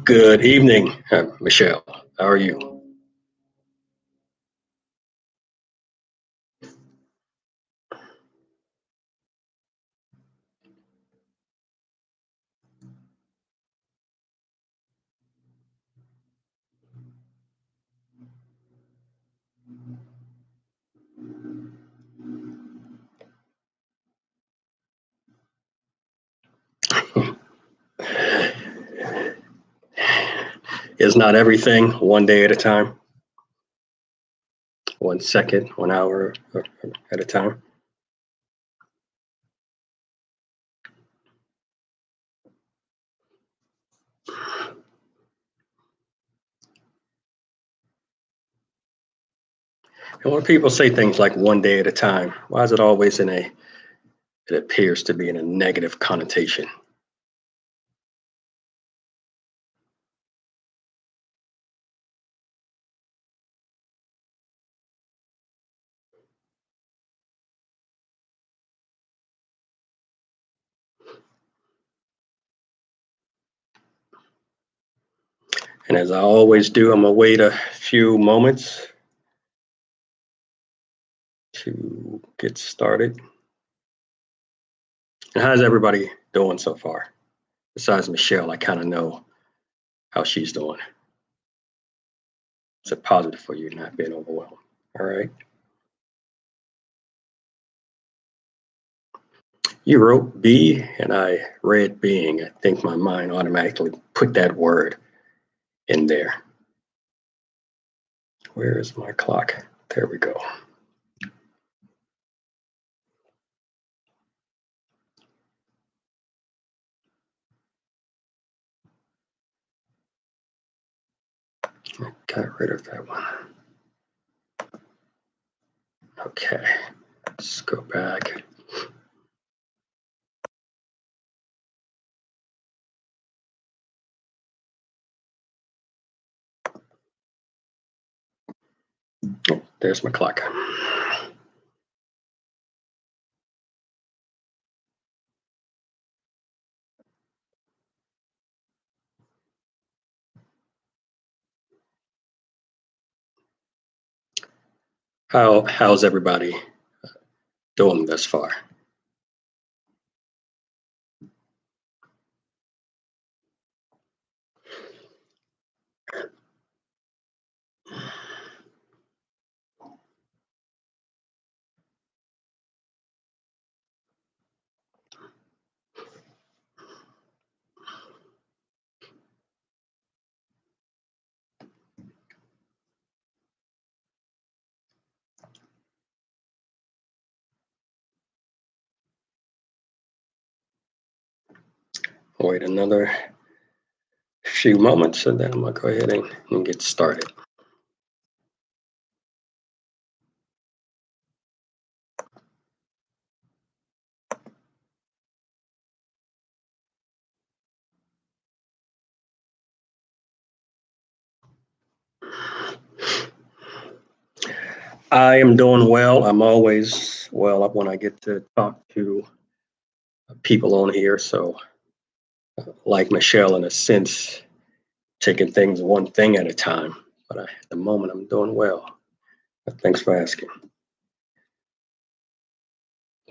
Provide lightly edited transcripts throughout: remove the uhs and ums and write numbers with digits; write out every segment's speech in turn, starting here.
Good evening, Michelle. How are you? Is not everything one day at a time, 1 second, 1 hour at a time. And when people say things like one day at a time, why is it always it appears to be in a negative connotation? And as I always do, I'm gonna wait a few moments to get started. And how's everybody doing so far? Besides Michelle, I kind of know how she's doing. It's a positive for you not being overwhelmed. All right. You wrote B and I read being. I think my mind automatically put that word in there. Where is my clock? There we go. I got rid of that one. Okay, let's go back. Oh, there's my clock. How's everybody doing thus far? Wait another few moments and then I'm gonna go ahead and get started. I am doing well. I'm always well up when I get to talk to people on here. So, like Michelle, in a sense, taking things one thing at a time. But at the moment, I'm doing well. But thanks for asking.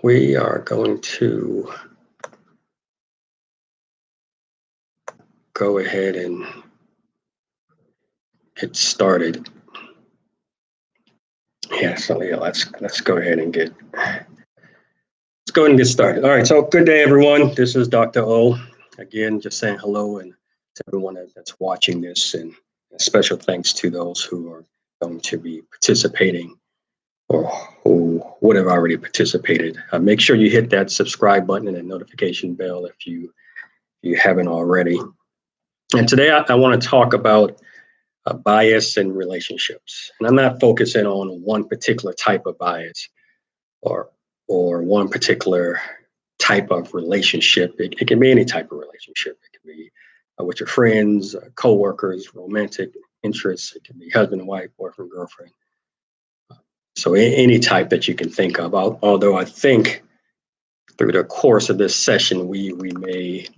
We are going to go ahead and get started. Yeah, so yeah, let's go ahead and get started. All right, so good day, everyone. This is Dr. O. Again, just saying hello and to everyone that's watching this, and a special thanks to those who are going to be participating or who would have already participated. Make sure you hit that subscribe button and that notification bell if you haven't already. And today I want to talk about bias in relationships. And I'm not focusing on one particular type of bias or one particular type of relationship. It can be any type of relationship. It can be with your friends, co-workers, romantic interests. It can be husband and wife, boyfriend, girlfriend. So any type that you can think of. Although I think through the course of this session, we may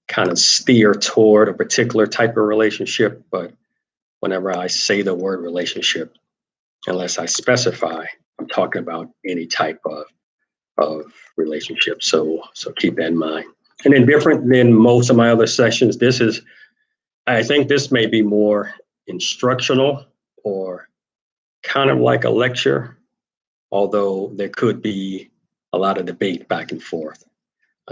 kind of steer toward a particular type of relationship, but whenever I say the word relationship, unless I specify, I'm talking about any type of relationship. So keep that in mind. And then different than most of my other sessions, I think this may be more instructional or kind of like a lecture, although there could be a lot of debate back and forth.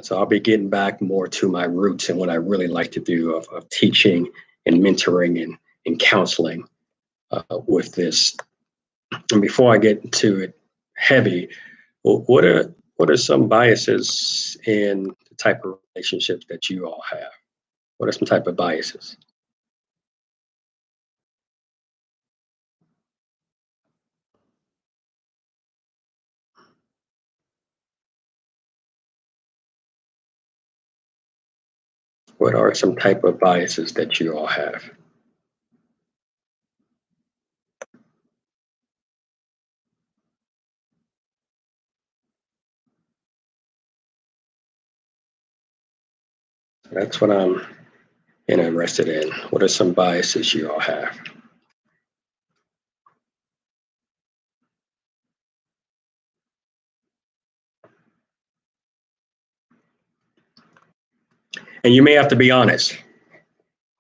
So I'll be getting back more to my roots and what I really like to do of teaching and mentoring and counseling with this. And before I get into it heavy, what are some biases in the type of relationships that you all have? What are some type of biases? What are some type of biases that you all have? That's what I'm interested in. What are some biases you all have? And you may have to be honest.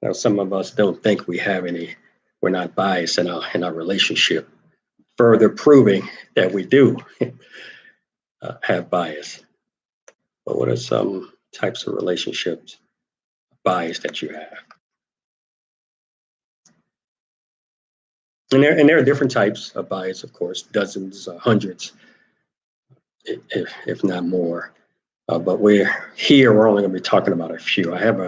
Now, some of us don't think we're not biased in our relationship, further proving that we do have bias. But what are some types of relationships bias that you have? And there are different types of bias, of course, dozens, hundreds, if not more. But we're only going to be talking about a few. I have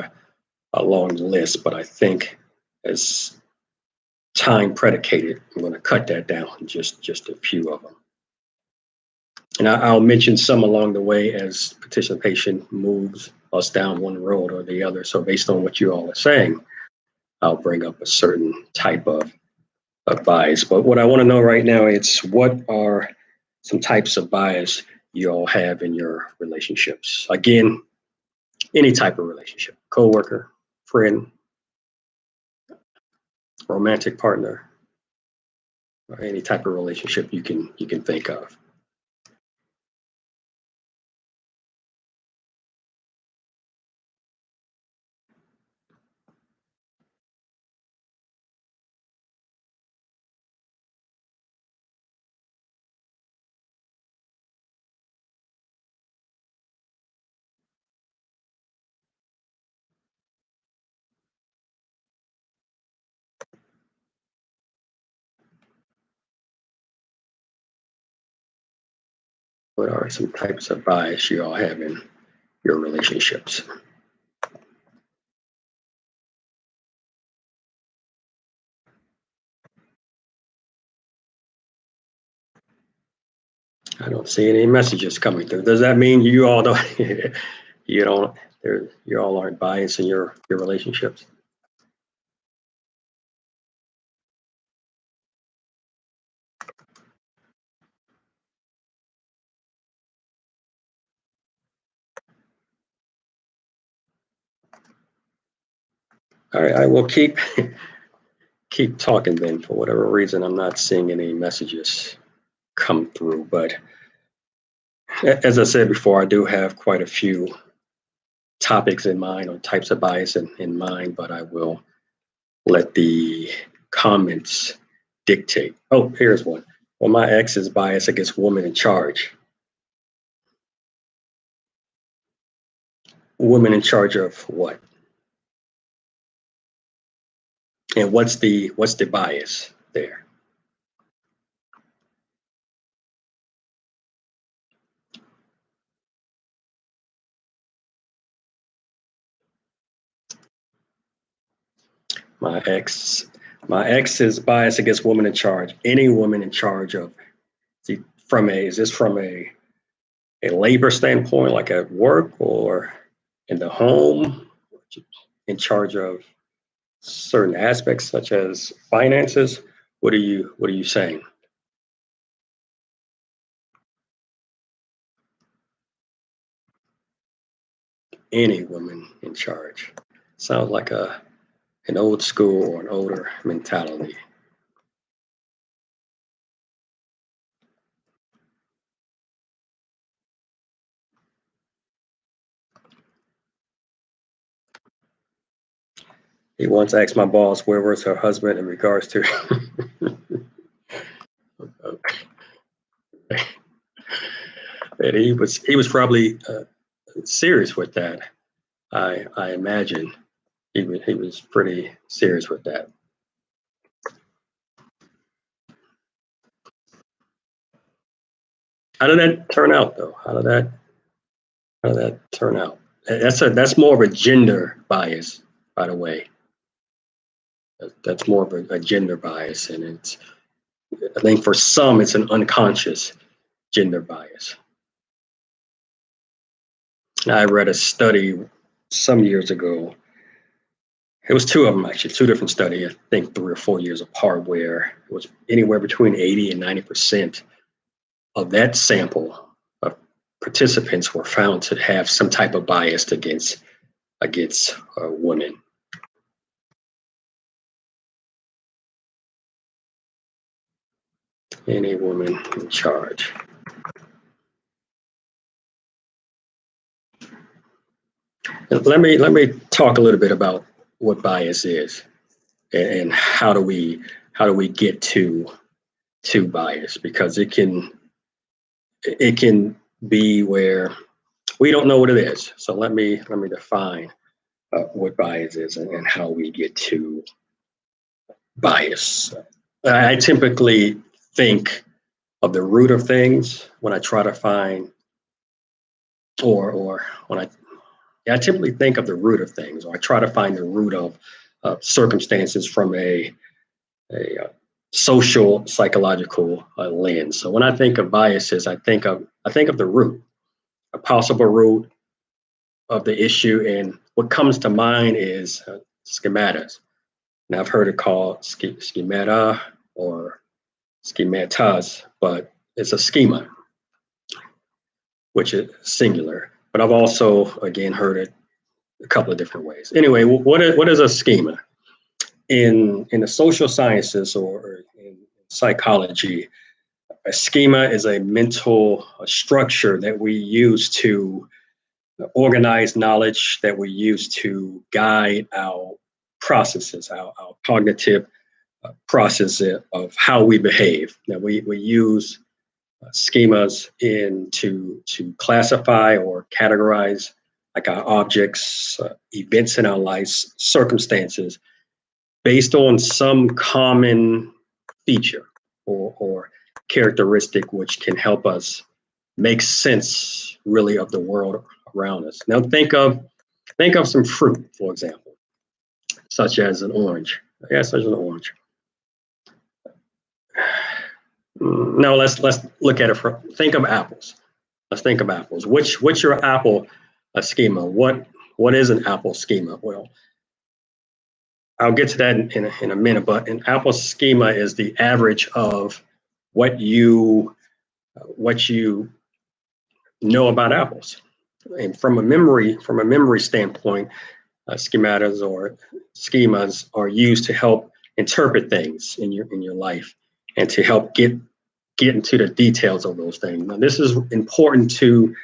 a long list, but I think as time predicated, I'm going to cut that down to just a few of them. And I'll mention some along the way as participation moves us down one road or the other. So based on what you all are saying, I'll bring up a certain type of bias. But what I want to know right now is what are some types of bias you all have in your relationships? Again, any type of relationship, coworker, friend, romantic partner, or any type of relationship you can think of. What are some types of bias you all have in your relationships? I don't see any messages coming through. Does that mean you all don't you don't you all aren't biased in your relationships? All right, I will keep talking then. For whatever reason, I'm not seeing any messages come through. But as I said before, I do have quite a few topics in mind or types of bias in mind, but I will let the comments dictate. Oh, here's one. Well, my ex is biased against women in charge. Women in charge of what? And what's the bias there? My ex, my ex is biased against women in charge. Any woman in charge of, see, is this from a labor standpoint, like at work or in the home, in charge of certain aspects such as finances? What are you saying? Any woman in charge. Sounds like an old school or an older mentality. He once asked my boss where was her husband in regards to. And he was probably serious with that. I imagine he was pretty serious with that. How did that turn out though? How did that turn out? That's more of a gender bias, by the way. That's more of a gender bias, and I think for some it's an unconscious gender bias. I read a study some years ago. It was two of them actually, two different studies. I think 3 or 4 years apart, where it was anywhere between 80 and 90% of that sample of participants were found to have some type of bias against women. Any woman in charge. Let me talk a little bit about what bias is and how do we get to bias, because it can be where we don't know what it is. So let me define what bias is and how we get to bias. I typically think of the root of things when I try to find, or when I typically think of the root of things, or I try to find the root of circumstances from a social psychological lens. So when I think of biases, I think of the root, a possible root of the issue, and what comes to mind is schematas. And I've heard it called schemata or schematas, but it's a schema, which is singular. But I've also, again, heard it a couple of different ways. Anyway, what is a schema? In the social sciences or in psychology, a schema is a mental structure that we use to organize knowledge, that we use to guide our processes, our cognitive process of how we behave. Now, we use schemas to classify or categorize like our objects, events in our lives, circumstances, based on some common feature or characteristic which can help us make sense really of the world around us. Now think of some fruit, for example, such as an orange. Yeah, such as an orange. No, let's look at it from, think of apples. Let's think of apples. Which your apple schema? What is an apple schema? Well, I'll get to that in a minute, but an apple schema is the average of what you know about apples. And from a memory standpoint, schematas or schemas are used to help interpret things in your life and to help get into the details of those things. Now, this is important to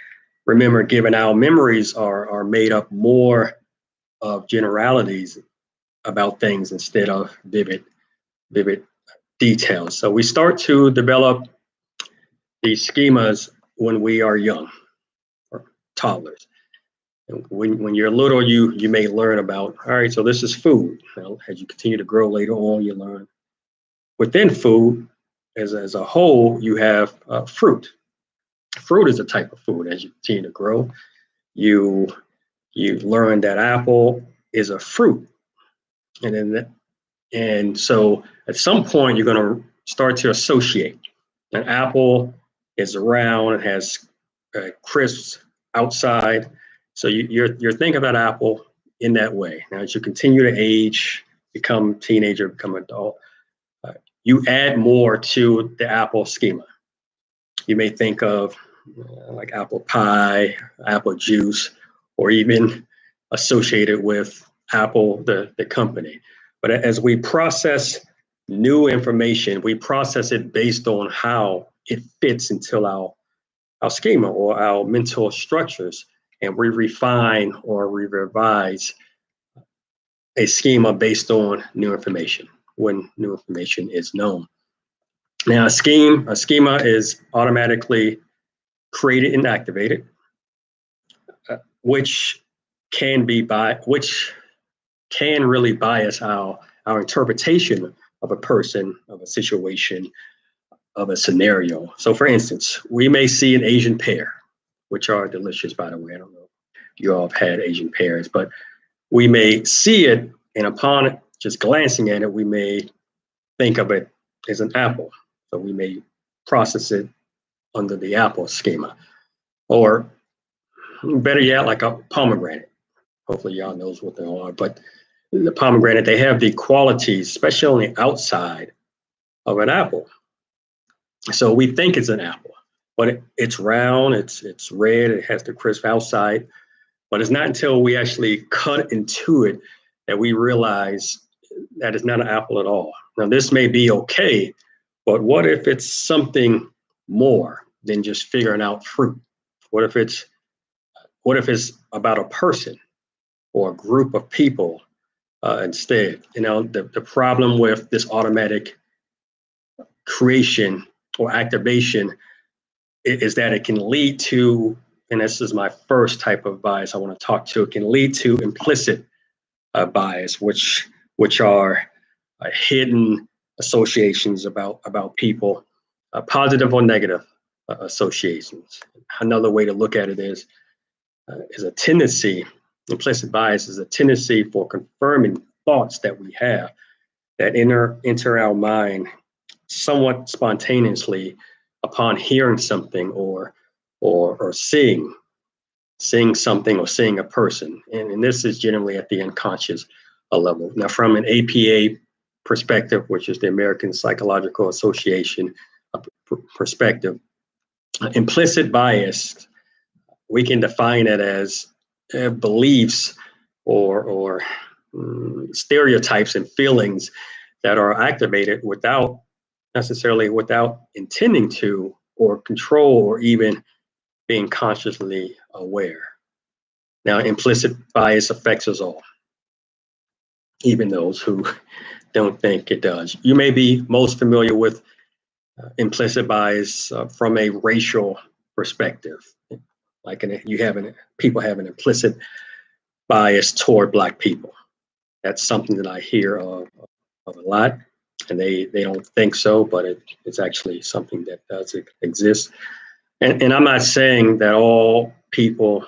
remember, given our memories are made up more of generalities about things instead of vivid details. So we start to develop these schemas when we are young, or toddlers. And when you're little, you may learn about, all right, so this is food. Now, as you continue to grow later on, you learn within food as a whole, you have fruit. Fruit is a type of food. As you continue to grow, you you learn that apple is a fruit, and so at some point you're going to start to associate. An apple is round, it has crisps outside, so you're thinking about apple in that way. Now, as you continue to age, become teenager, become adult, you add more to the apple schema. You may think of like apple pie, apple juice, or even associated with Apple, the company. But as we process new information, we process it based on how it fits into our schema or our mental structures, and we refine or we revise a schema based on new information when new information is known. Now, a schema is automatically created and activated, which which can really bias our interpretation of a person, of a situation, of a scenario. So, for instance, we may see an Asian pear, which are delicious, by the way. I don't know if you all have had Asian pears, but we may see it, and upon just glancing at it, we may think of it as an apple. So we may process it under the apple schema, or better yet, like a pomegranate. Hopefully, y'all knows what they are. But the pomegranate, they have the qualities, especially on the outside of an apple. So we think it's an apple, but it's round, it's red, it has the crisp outside. But it's not until we actually cut into it that we realize that it's not an apple at all. Now, this may be okay, but what if it's something more than just figuring out fruit? What if it's about a person or a group of people instead? You know, the problem with this automatic creation or activation is that it can lead to, and this is my first type of bias I want to talk to, it can lead to implicit bias, which are hidden associations about people, positive or negative associations. Another way to look at it is a tendency, implicit bias is a tendency for confirming thoughts that we have that enter our mind somewhat spontaneously upon hearing something or seeing something or seeing a person. And this is generally at the unconscious level. Now, from an APA perspective, which is the American Psychological Association perspective, implicit bias, we can define it as beliefs or stereotypes and feelings that are activated without intending to, or control, or even being consciously aware. Now, implicit bias affects us all, even those who don't think it does. You may be most familiar with implicit bias from a racial perspective. Like people have an implicit bias toward Black people. That's something that I hear of a lot, and they don't think so, but it's actually something that does exist. And I'm not saying that all people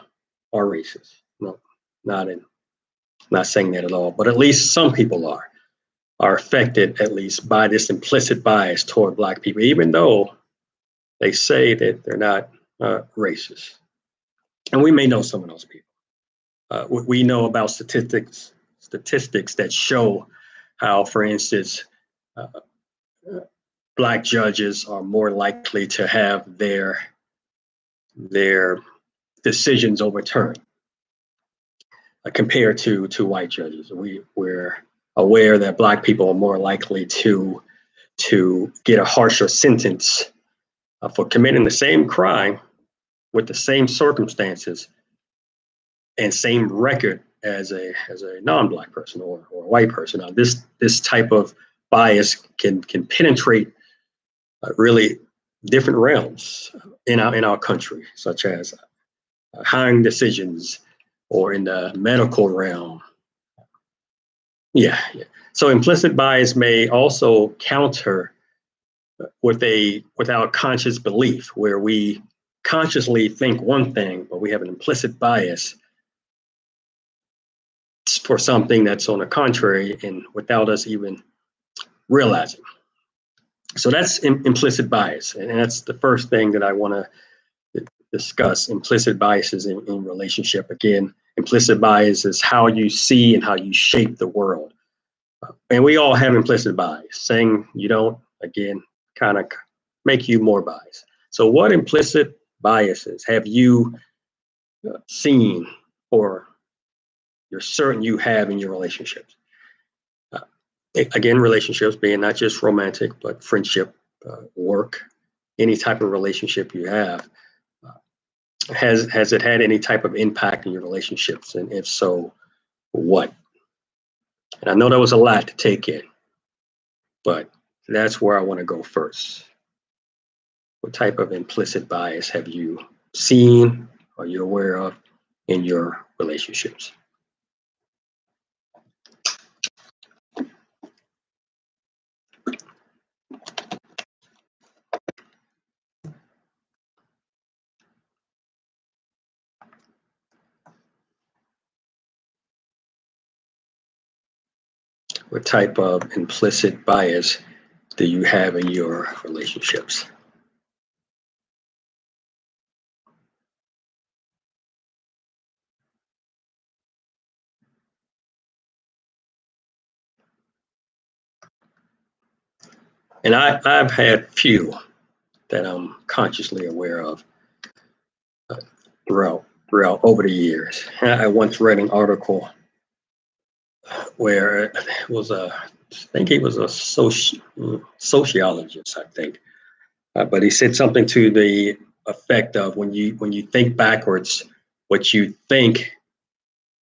are racist. No, not saying that at all. But at least some people are affected at least by this implicit bias toward Black people, even though they say that they're not racist. And we may know some of those people. We know about statistics that show how, for instance, Black judges are more likely to have their decisions overturned compared to white judges. We're aware that Black people are more likely to get a harsher sentence for committing the same crime with the same circumstances and same record as a non-Black person or a white person. Now, this type of bias can penetrate really different realms in our country, such as hiring decisions or in the medical realm. Yeah. So implicit bias may also counter with our conscious belief, where we consciously think one thing, but we have an implicit bias for something that's on the contrary, and without us even realizing. So that's implicit bias, and that's the first thing that I want to discuss. Implicit biases in relationship. Again, implicit bias is how you see and how you shape the world. And we all have implicit bias. Saying you don't, again, kind of make you more biased. So what implicit biases have you seen or you're certain you have in your relationships. Uh, Again, relationships being not just romantic, but friendship, work, any type of relationship you have. Has it had any type of impact in your relationships? And if so, what? And I know that was a lot to take in, but that's where I want to go first. What type of implicit bias have you seen or you're aware of in your relationships? What type of implicit bias do you have in your relationships? And I've had few that I'm consciously aware of uh, throughout over the years. I once read an article where it was I think he was a sociologist, I think, but he said something to the effect of when you think backwards, what you think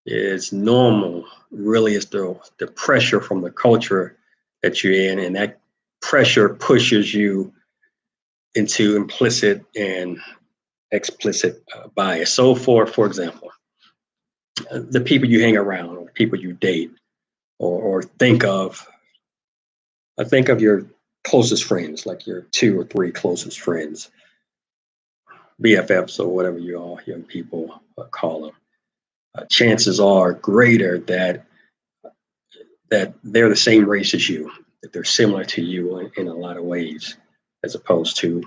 is normal really is the pressure from the culture that you're in, and that pressure pushes you into implicit and explicit bias. So, for example, the people you hang around, or people you date, or think of your closest friends, like your two or three closest friends, BFFs or whatever you all young people call them. Chances are greater that they're the same race as you, that they're similar to you in a lot of ways, as opposed to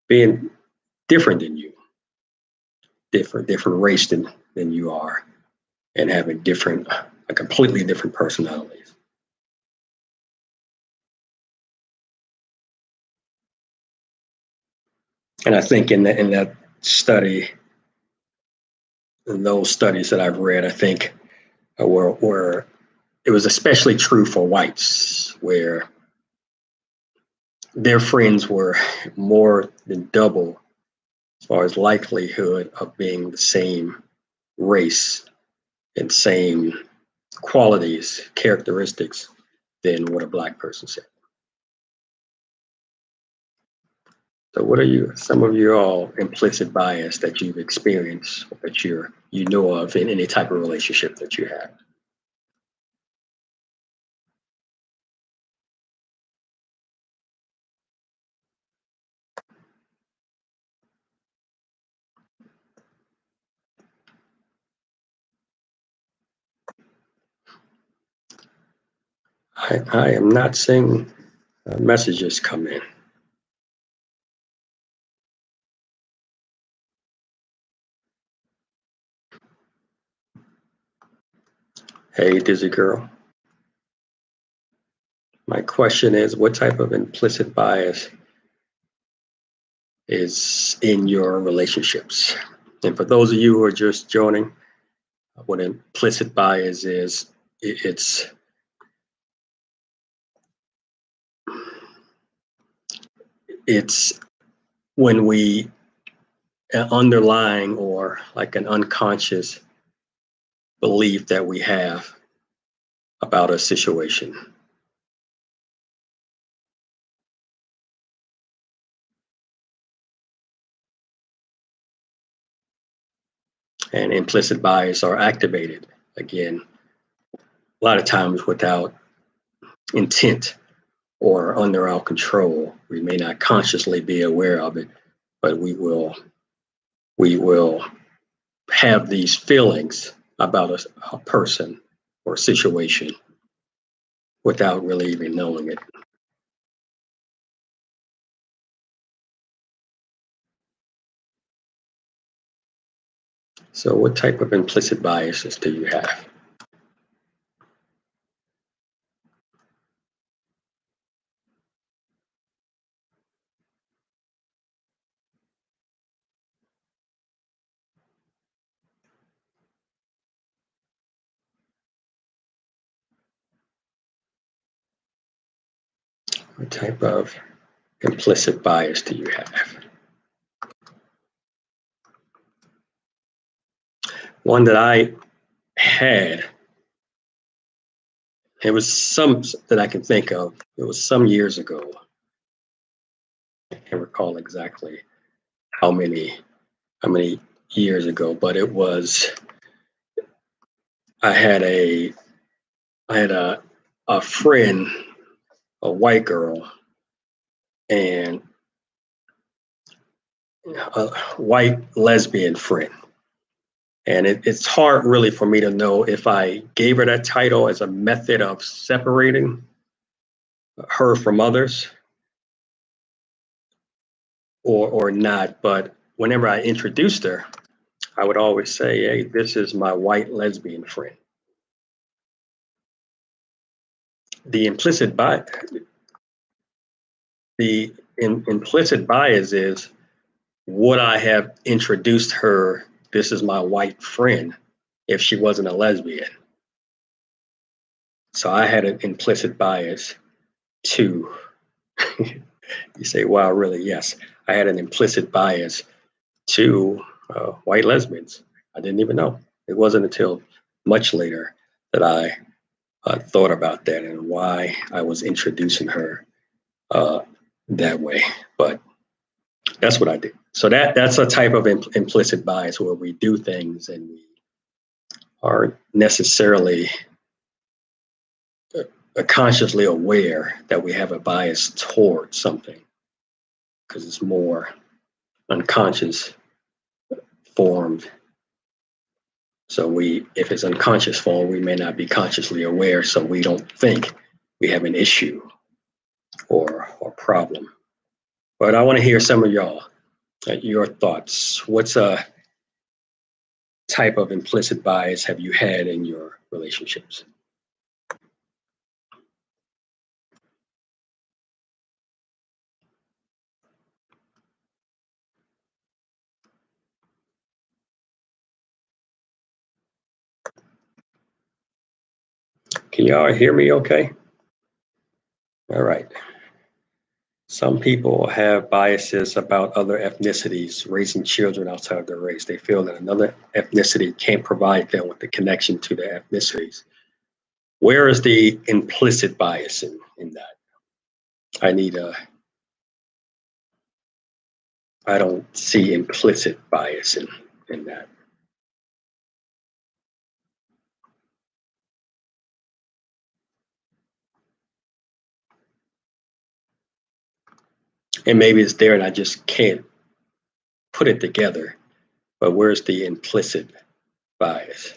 being different than you, different race than you are, and having a completely different personalities. And I think in that study, in those studies that I've read, I think were it was especially true for whites, where their friends were more than double as far as likelihood of being the same race and same qualities, characteristics than what a black person said. So what are some of your all implicit bias that you've experienced, or that you know of in any type of relationship that you have? I am not seeing messages come in. Hey, Dizzy Girl. My question is, what type of implicit bias is in your relationships? And for those of you who are just joining, what implicit bias is, it's when we underlying, or like an unconscious belief that we have about a situation. And implicit bias are activated, again, a lot of times without intent or under our control. We may not consciously be aware of it, but we will have these feelings about a person or situation without really even knowing it. So what type of implicit biases do you have? What type of implicit bias do you have? One that I had, it was some that I can think of. It was some years ago. I can't recall exactly how many years ago, but it was I had a friend, a white girl, and a white lesbian friend. And it's hard really for me to know if I gave her that title as a method of separating her from others or not. But whenever I introduced her, I would always say, hey, this is my white lesbian friend. The implicit bias, implicit bias is, would I have introduced her, this is my white friend, if she wasn't a lesbian? So I had an implicit bias to, you say, wow, really? Yes. I had an implicit bias to white lesbians. I didn't even know. It wasn't until much later that I thought about that and why I was introducing her that way. But that's what I did. So that's a type of implicit bias where we do things and we aren't necessarily consciously aware that we have a bias toward something because it's more unconscious formed. So if it's unconscious form, we may not be consciously aware, so we don't think we have an issue or problem. But I want to hear some of y'all, your thoughts. What's a type of implicit bias have you had in your relationships? Can y'all hear me okay? All right. Some people have biases about other ethnicities, raising children outside of their race. They feel that another ethnicity can't provide them with the connection to their ethnicities. Where is the implicit bias in that? I don't see implicit bias in that. And maybe it's there and I just can't put it together. But where's the implicit bias?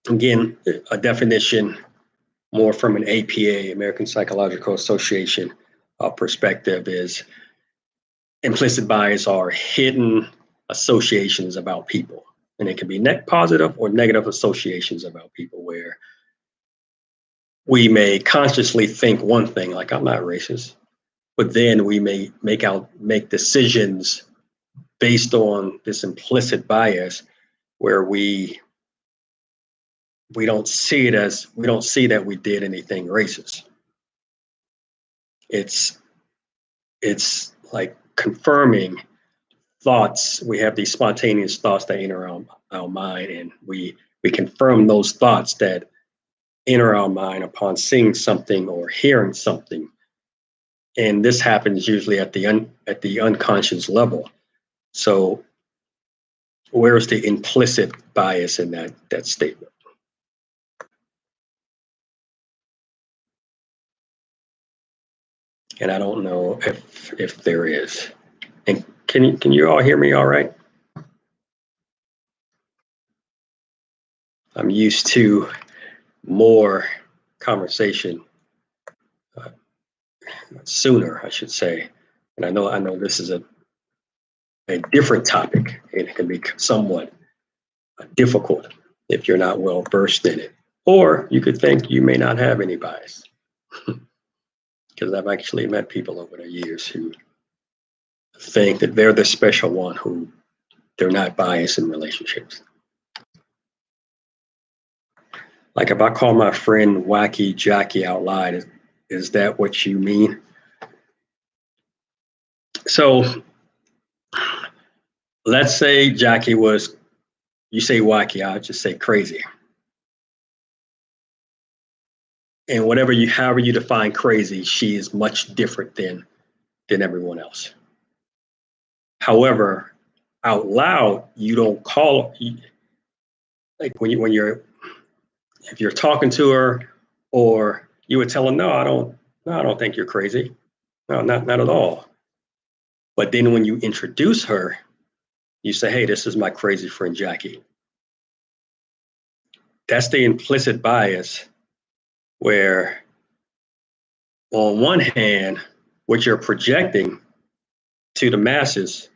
Again, a definition more from an APA, American Psychological Association perspective is implicit bias are hidden associations about people. And it can be net positive or negative associations about people where we may consciously think one thing, like I'm not racist, but then we may make decisions based on this implicit bias where we don't see that we did anything racist. It's like confirming thoughts. We have these spontaneous thoughts that enter our mind, and we confirm those thoughts that enter our mind upon seeing something or hearing something. And this happens usually at the unconscious level. So where's the implicit bias in that statement? And I don't know if there is. And can you all hear me all right? I'm used to more conversation sooner, I should say. And I know this is a different topic, and it can be somewhat difficult if you're not well versed in it. Or you could think you may not have any bias, because I've actually met people over the years who think that they're the special one who they're not biased in relationships. Like if I call my friend Wacky Jackie out loud, is that what you mean? So let's say Jackie was, you say wacky, I'll just say crazy. And whatever you, however you define crazy, she is much different than everyone else. However, out loud, you don't call, like when you're, if you're talking to her, or you would tell her, no, I don't think you're crazy. No, not at all. But then when you introduce her, you say, hey, this is my crazy friend Jackie. That's the implicit bias where, on one hand, what you're projecting to the masses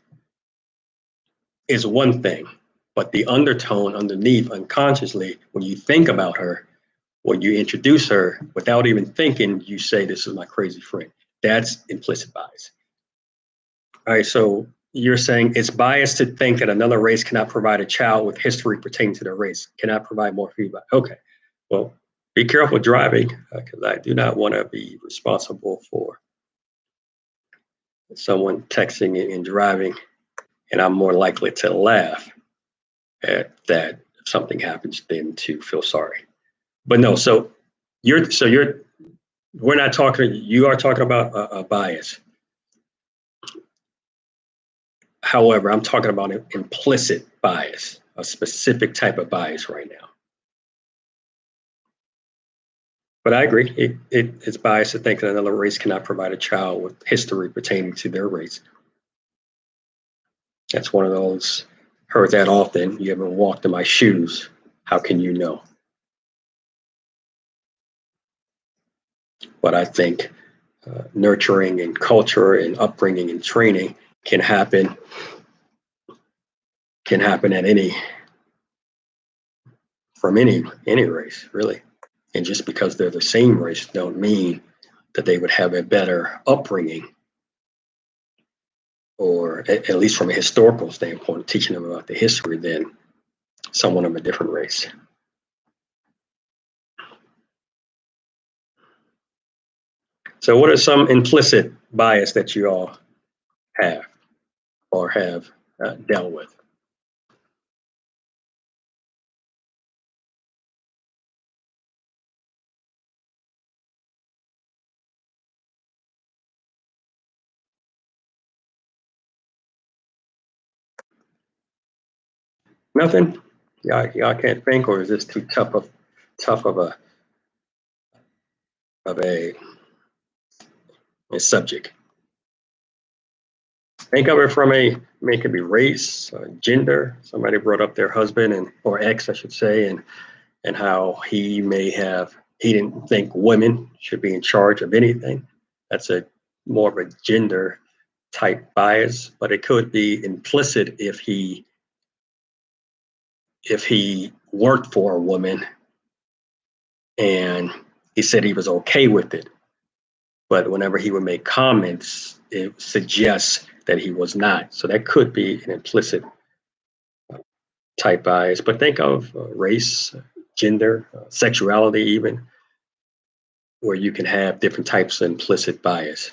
is one thing, but the undertone underneath unconsciously, when you think about her, when you introduce her without even thinking, you say, this is my crazy friend. That's implicit bias. All right, so you're saying it's biased to think that another race cannot provide a child with history pertaining to their race, cannot provide more feedback. Okay, well, be careful driving, because I do not want to be responsible for someone texting and driving, and I'm more likely to laugh at that if something happens than to feel sorry. But no, so we're not talking, you are talking about a bias. However, I'm talking about an implicit bias, a specific type of bias right now. But I agree, it's biased to think that another race cannot provide a child with history pertaining to their race. That's one of those, heard that often. You haven't walked in my shoes. How can you know? But I think nurturing and culture and upbringing and training can happen at any race, really. And just because they're the same race don't mean that they would have a better upbringing, or at least from a historical standpoint, teaching them about the history than someone of a different race. So what are some implicit bias that you all have or have dealt with? Nothing? Y'all can't think, or is this too tough of a subject? Think of it from a, I mean, it could be race, gender. Somebody brought up their husband or ex, I should say, and how he didn't think women should be in charge of anything. That's a more of a gender type bias, but it could be implicit if he worked for a woman and he said he was okay with it. But whenever he would make comments, it suggests that he was not. So that could be an implicit type bias. But think of race, gender, sexuality, even, where you can have different types of implicit bias.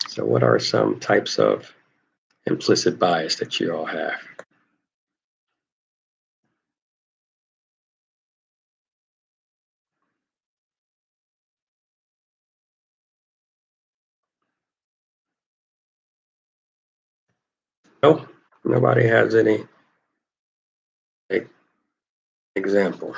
So, what are some types of implicit bias that you all have? No, nobody has any example.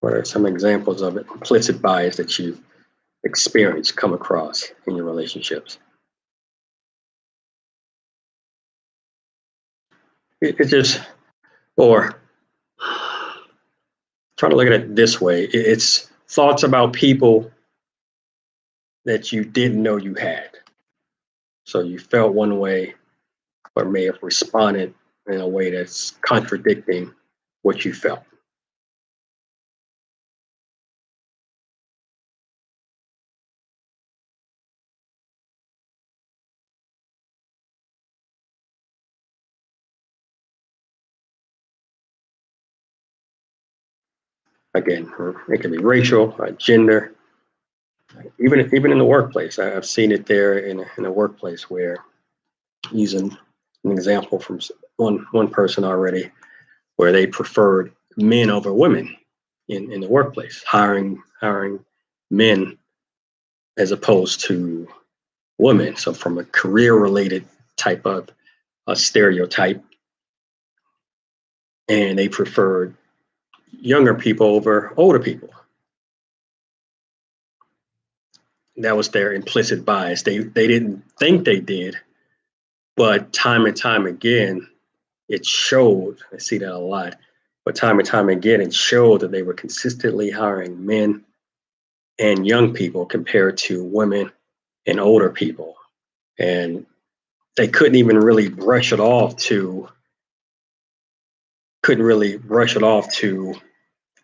What are some examples of implicit bias that you've experienced, come across in your relationships? It just, or trying to look at it this way, it's thoughts about people that you didn't know you had. So you felt one way or may have responded in a way that's contradicting what you felt. Again, it can be racial, gender, even in the workplace. I've seen it there in a workplace where, using an example from one person already, where they preferred men over women in the workplace, hiring men as opposed to women. So from a career related type of a stereotype, and they preferred younger people over older people. That was their implicit bias. They didn't think they did, but time and time again, it showed. I see that a lot, but time and time again, it showed that they were consistently hiring men and young people compared to women and older people. And they couldn't really brush it off to,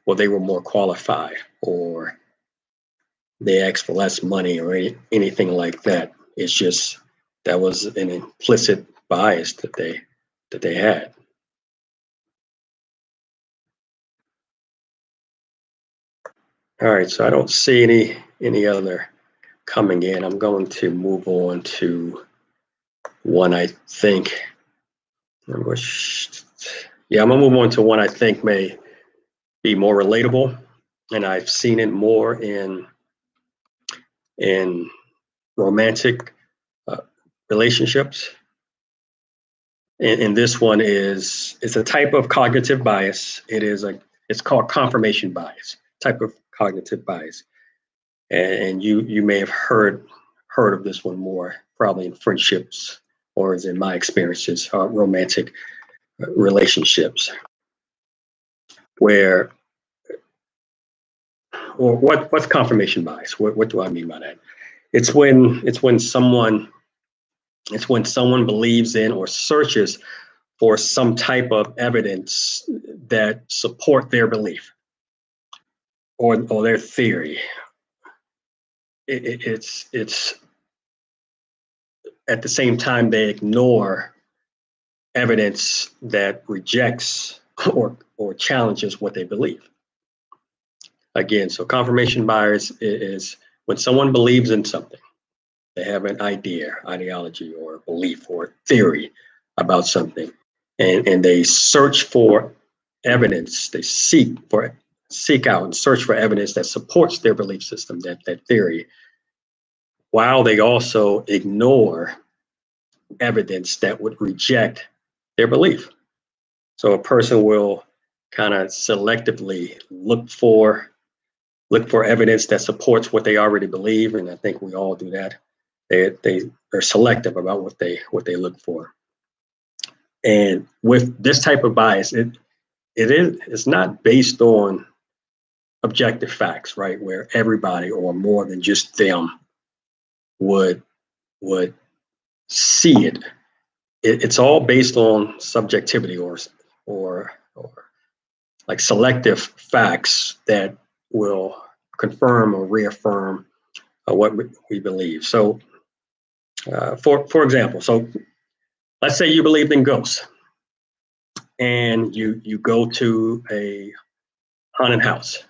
well, they were more qualified, or they asked for less money, or anything like that. It's just that was an implicit bias that they had. All right, so I don't see any other coming in. I'm going to move on to one I think. Yeah, I'm gonna move on to one I think may be more relatable, and I've seen it more in romantic uh, relationships. And this one it's a type of cognitive bias. It's called confirmation bias, type of cognitive bias. And you may have heard of this one more probably in friendships, or as in my experiences, romantic relationships, where, or what's confirmation bias? What do I mean by that? It's when someone believes in or searches for some type of evidence that support their belief, or their theory. It's at the same time they ignore evidence that rejects or challenges what they believe. Again, so confirmation bias is when someone believes in something. They have an ideology, or belief, or theory about something, and they search for evidence. They seek out and search for evidence that supports their belief system, that theory, while they also ignore evidence that would reject their belief. So a person will kind of selectively look for evidence that supports what they already believe, and I think we all do that. They are selective about what they look for. And with this type of bias, it's not based on objective facts, right? Where everybody, or more than just them, would see it. It's all based on subjectivity, or like selective facts that will confirm or reaffirm what we believe. So, for example, so let's say you believed in ghosts, and you go to a haunted house,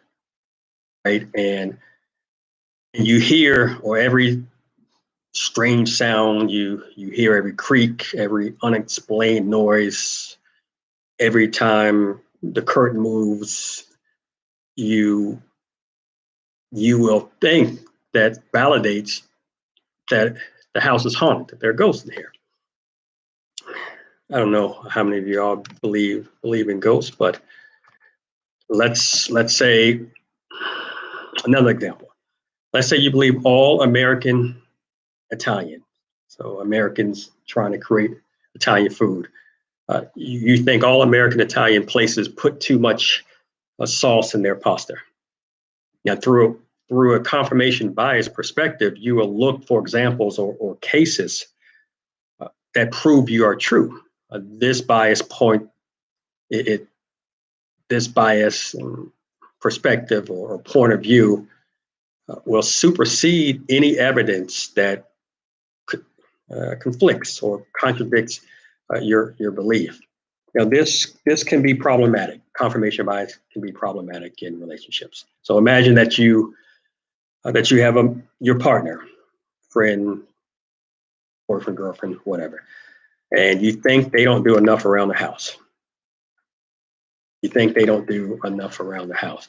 right? And you hear, or every strange sound, you hear every creak, every unexplained noise, every time the curtain moves, you will think that validates that the house is haunted, that there are ghosts in here. I don't know how many of you all believe in ghosts, but let's say another example. Let's say you believe all American Italian, so Americans trying to create Italian food. You think all American Italian places put too much sauce in their pasta. Now, through a confirmation bias perspective, you will look for examples or cases that prove you are true. This bias point, it, it this bias perspective or point of view will supersede any evidence that conflicts or contradicts your belief. Now, this can be problematic. Confirmation bias can be problematic in relationships. So imagine that you have your partner, friend, boyfriend, girlfriend, whatever, and you think they don't do enough around the house. You think they don't do enough around the house.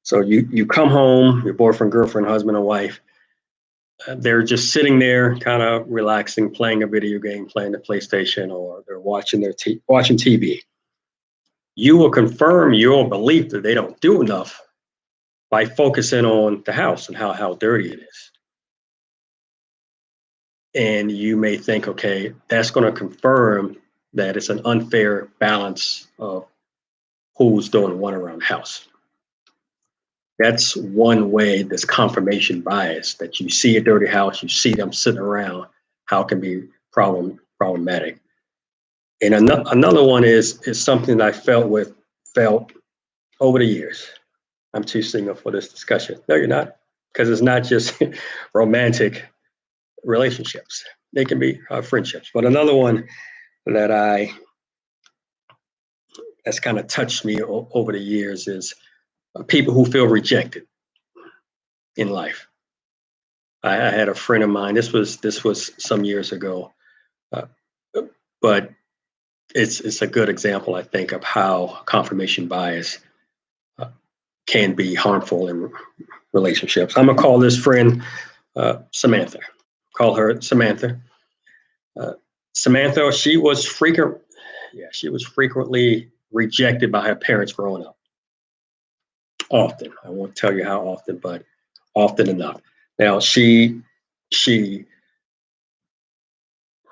So you come home, your boyfriend, girlfriend, husband, or wife, they're just sitting there, kind of relaxing, playing a video game, playing the PlayStation, or they're watching watching TV. You will confirm your belief that they don't do enough by focusing on the house and how dirty it is. And you may think, okay, that's going to confirm that it's an unfair balance of who's doing what around the house. That's one way, this confirmation bias, that you see a dirty house, you see them sitting around, how it can be problematic. And another one is something that I felt over the years. I'm too single for this discussion. No, you're not, because it's not just romantic relationships. They can be friendships. But another one that's kind of touched me over the years is people who feel rejected in life. I had a friend of mine. This was some years ago, but it's a good example, I think, of how confirmation bias can be harmful in relationships. I'm gonna call this friend Samantha. Call her Samantha. Samantha, she was frequently rejected by her parents growing up. Often, I won't tell you how often, but often enough. Now she she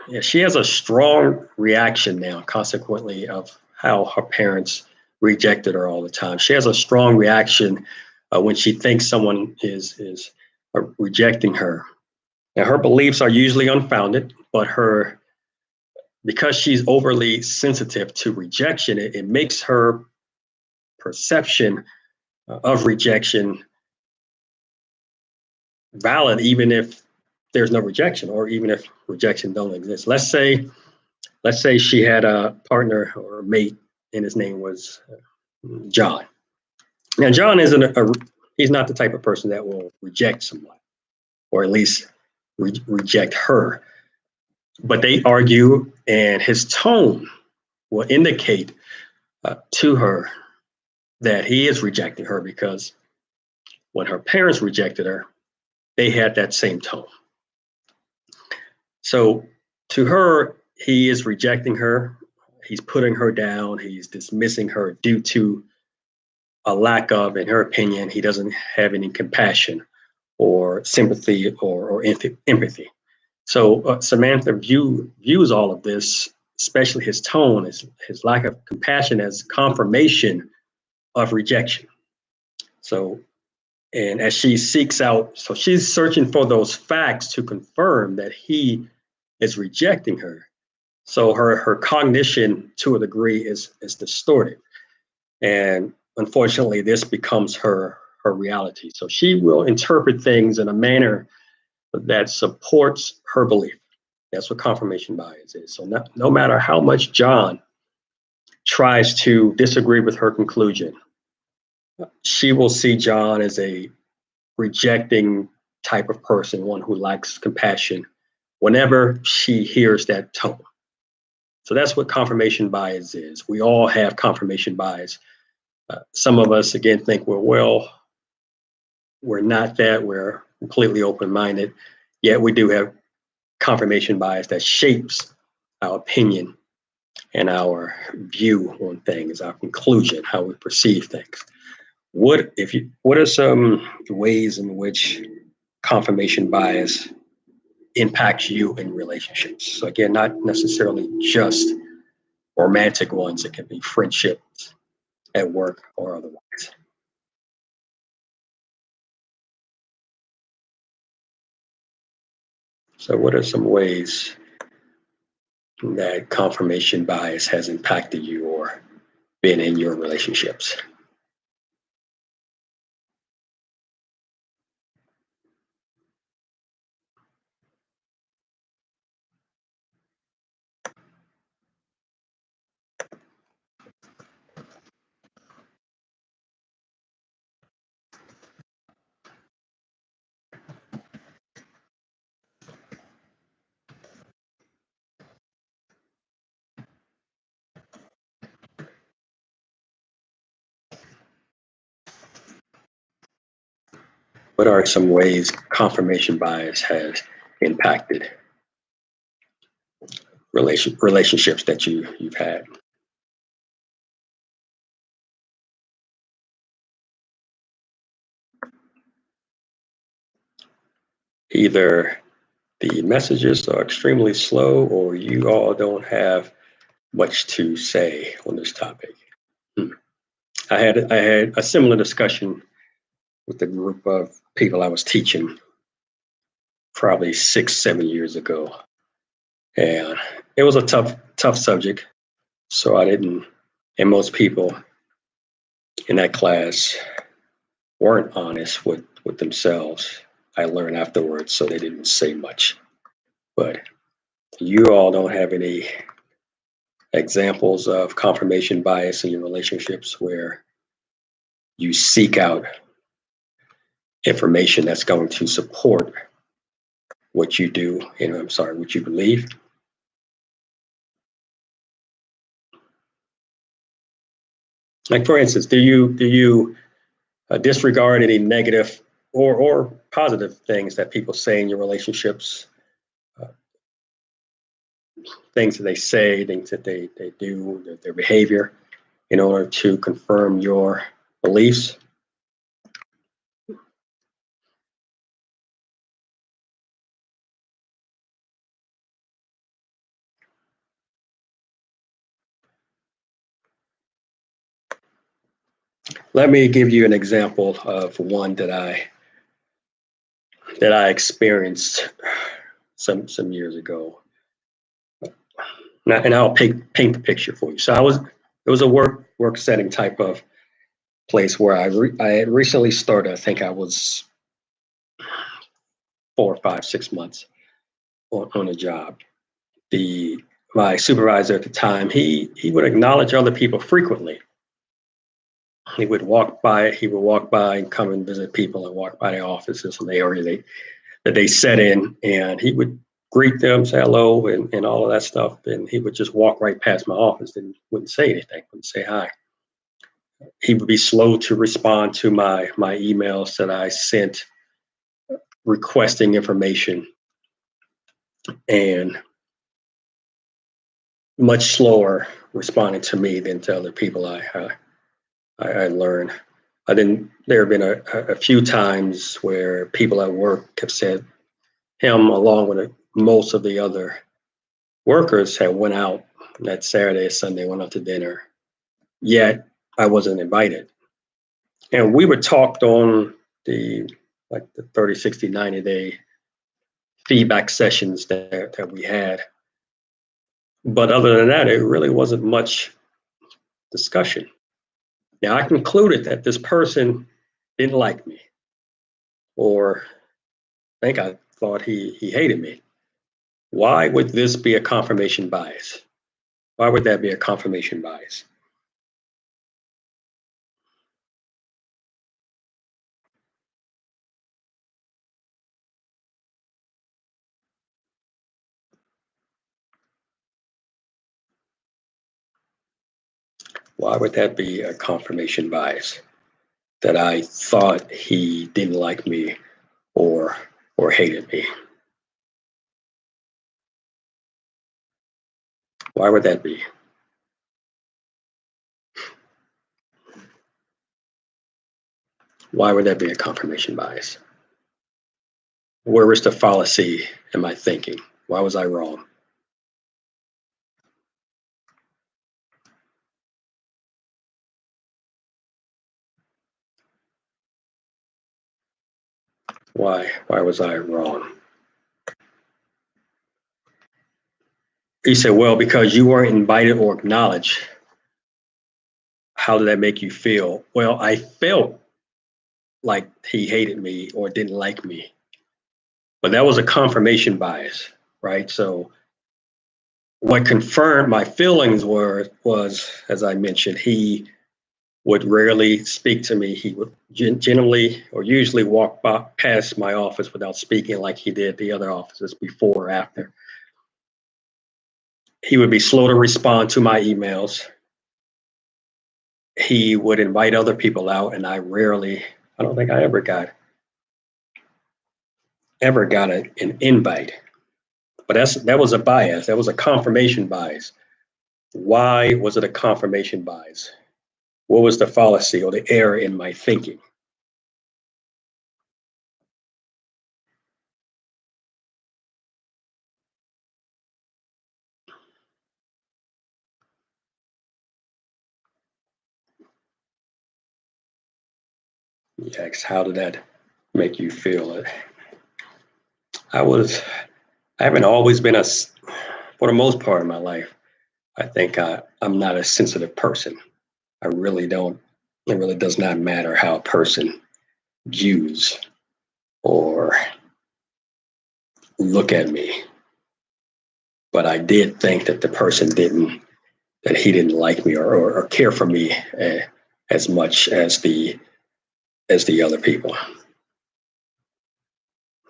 has a strong reaction now, consequently, of how her parents rejected her all the time. She has a strong reaction when she thinks someone is rejecting her. Now, her beliefs are usually unfounded, but because she's overly sensitive to rejection, it makes her perception of rejection valid, even if there's no rejection, or even if rejection don't exist. Let's say she had a partner or a mate, and his name was John. Now, John he's not the type of person that will reject someone, or at least reject her. But they argue, and his tone will indicate to her that he is rejecting her, because when her parents rejected her, they had that same tone. So to her, he is rejecting her. He's putting her down. He's dismissing her due to a lack of, in her opinion, he doesn't have any compassion or sympathy or empathy. So Samantha views all of this, especially his tone, his lack of compassion, as confirmation of rejection. So, and as she seeks out, so she's searching for those facts to confirm that he is rejecting her. So her cognition, to a degree, is distorted, and unfortunately, this becomes her reality. So she will interpret things in a manner that supports her belief. That's what confirmation bias is. So no matter how much John tries to disagree with her conclusion, she will see John as a rejecting type of person, one who lacks compassion, whenever she hears that tone. So that's what confirmation bias is. We all have confirmation bias. Some of us, again, think we're not that. We're completely open-minded. Yet we do have confirmation bias that shapes our opinion and our view on things, our conclusion, how we perceive things. What are some ways in which confirmation bias impacts you in relationships? So again, not necessarily just romantic ones. It can be friendships, at work, or otherwise. So what are some ways that confirmation bias has impacted you or been in your relationships? What are some ways confirmation bias has impacted relationships that you've had? Either the messages are extremely slow or you all don't have much to say on this topic. Hmm. I had a similar discussion with the group of people I was teaching probably 6, 7 years ago. And it was a tough subject. So I didn't, and most people in that class weren't honest with themselves. I learned afterwards, so they didn't say much. But you all don't have any examples of confirmation bias in your relationships where you seek out information that's going to support what you do, I'm sorry, what you believe. Like for instance, do you disregard any negative or positive things that people say in your relationships, uh, things that they say, things that they do, their behavior, in order to confirm your beliefs? Let me give you an example of one that I experienced some years ago. And I'll paint the picture for you. So it was a work setting type of place where I had recently started. I think I was 4, 5, 6 months on a job. The My supervisor at the time, he would acknowledge other people frequently. He would walk by and come and visit people and walk by the offices in the area that they sat in, and he would greet them, say hello, and all of that stuff. And he would just walk right past my office and wouldn't say anything, wouldn't say hi. He would be slow to respond to my emails that I sent requesting information, and much slower responding to me than to other people I learned. I didn't. There have been a few times where people at work have said him, along with most of the other workers, had went out that Saturday or Sunday, went out to dinner. Yet I wasn't invited, and we were talked on the like the 30, 60, 90-day feedback sessions that we had. But other than that, it really wasn't much discussion. Now I concluded that this person didn't like me, or I think I thought he hated me. Why would this be a confirmation bias? Why would that be a confirmation bias? Why would that be a confirmation bias? That I thought he didn't like me or or hated me. Why would that be? Why would that be a confirmation bias? Where was the fallacy in my thinking? Why was I wrong? Why was I wrong? He said, well, because you weren't invited or acknowledged, how did that make you feel? Well, I felt like he hated me or didn't like me, but that was a confirmation bias, right? So what confirmed my feelings was, as I mentioned, he would rarely speak to me. He would generally or usually walk past my office without speaking like he did the other offices before or after. He would be slow to respond to my emails. He would invite other people out, and I don't think I ever got an invite. But that was a bias. That was a confirmation bias. Why was it a confirmation bias? What was the fallacy or the error in my thinking? Yes, how did that make you feel? I was, I haven't always been for the most part of my life, I think I'm not a sensitive person. I really don't, it really does not matter how a person views or look at me. But I did think that that he didn't like me or care for me as much as the other people.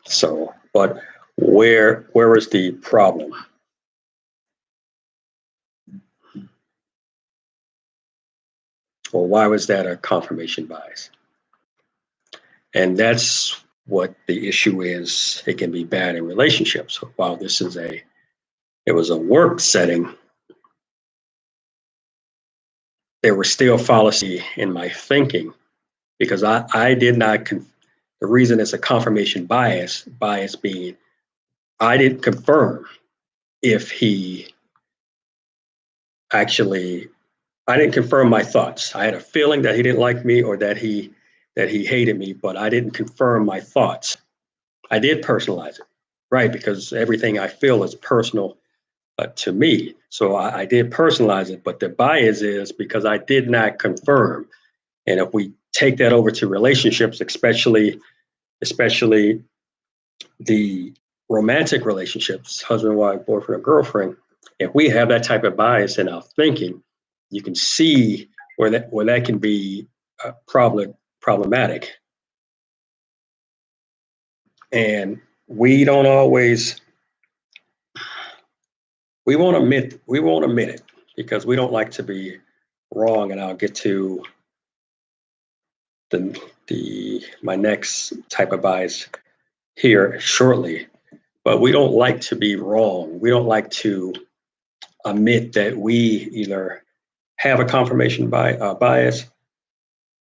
So, but where is the problem? Or why was that a confirmation bias? And that's what the issue is. It can be bad in relationships. So while it was a work setting, there was still fallacy in my thinking because I did not, the reason it's a confirmation bias being I didn't confirm if he actually, I didn't confirm my thoughts. I had a feeling that he didn't like me or that he hated me, but I didn't confirm my thoughts. I did personalize it, right? Because everything I feel is personal to me. So I did personalize it, but the bias is because I did not confirm. And if we take that over to relationships, especially the romantic relationships, husband, wife, boyfriend, or girlfriend, if we have that type of bias in our thinking, you can see where that can be problematic. And we don't always we won't admit it because we don't like to be wrong. And I'll get to the my next type of bias here shortly. But we don't like to be wrong. We don't like to admit that we either have a confirmation bias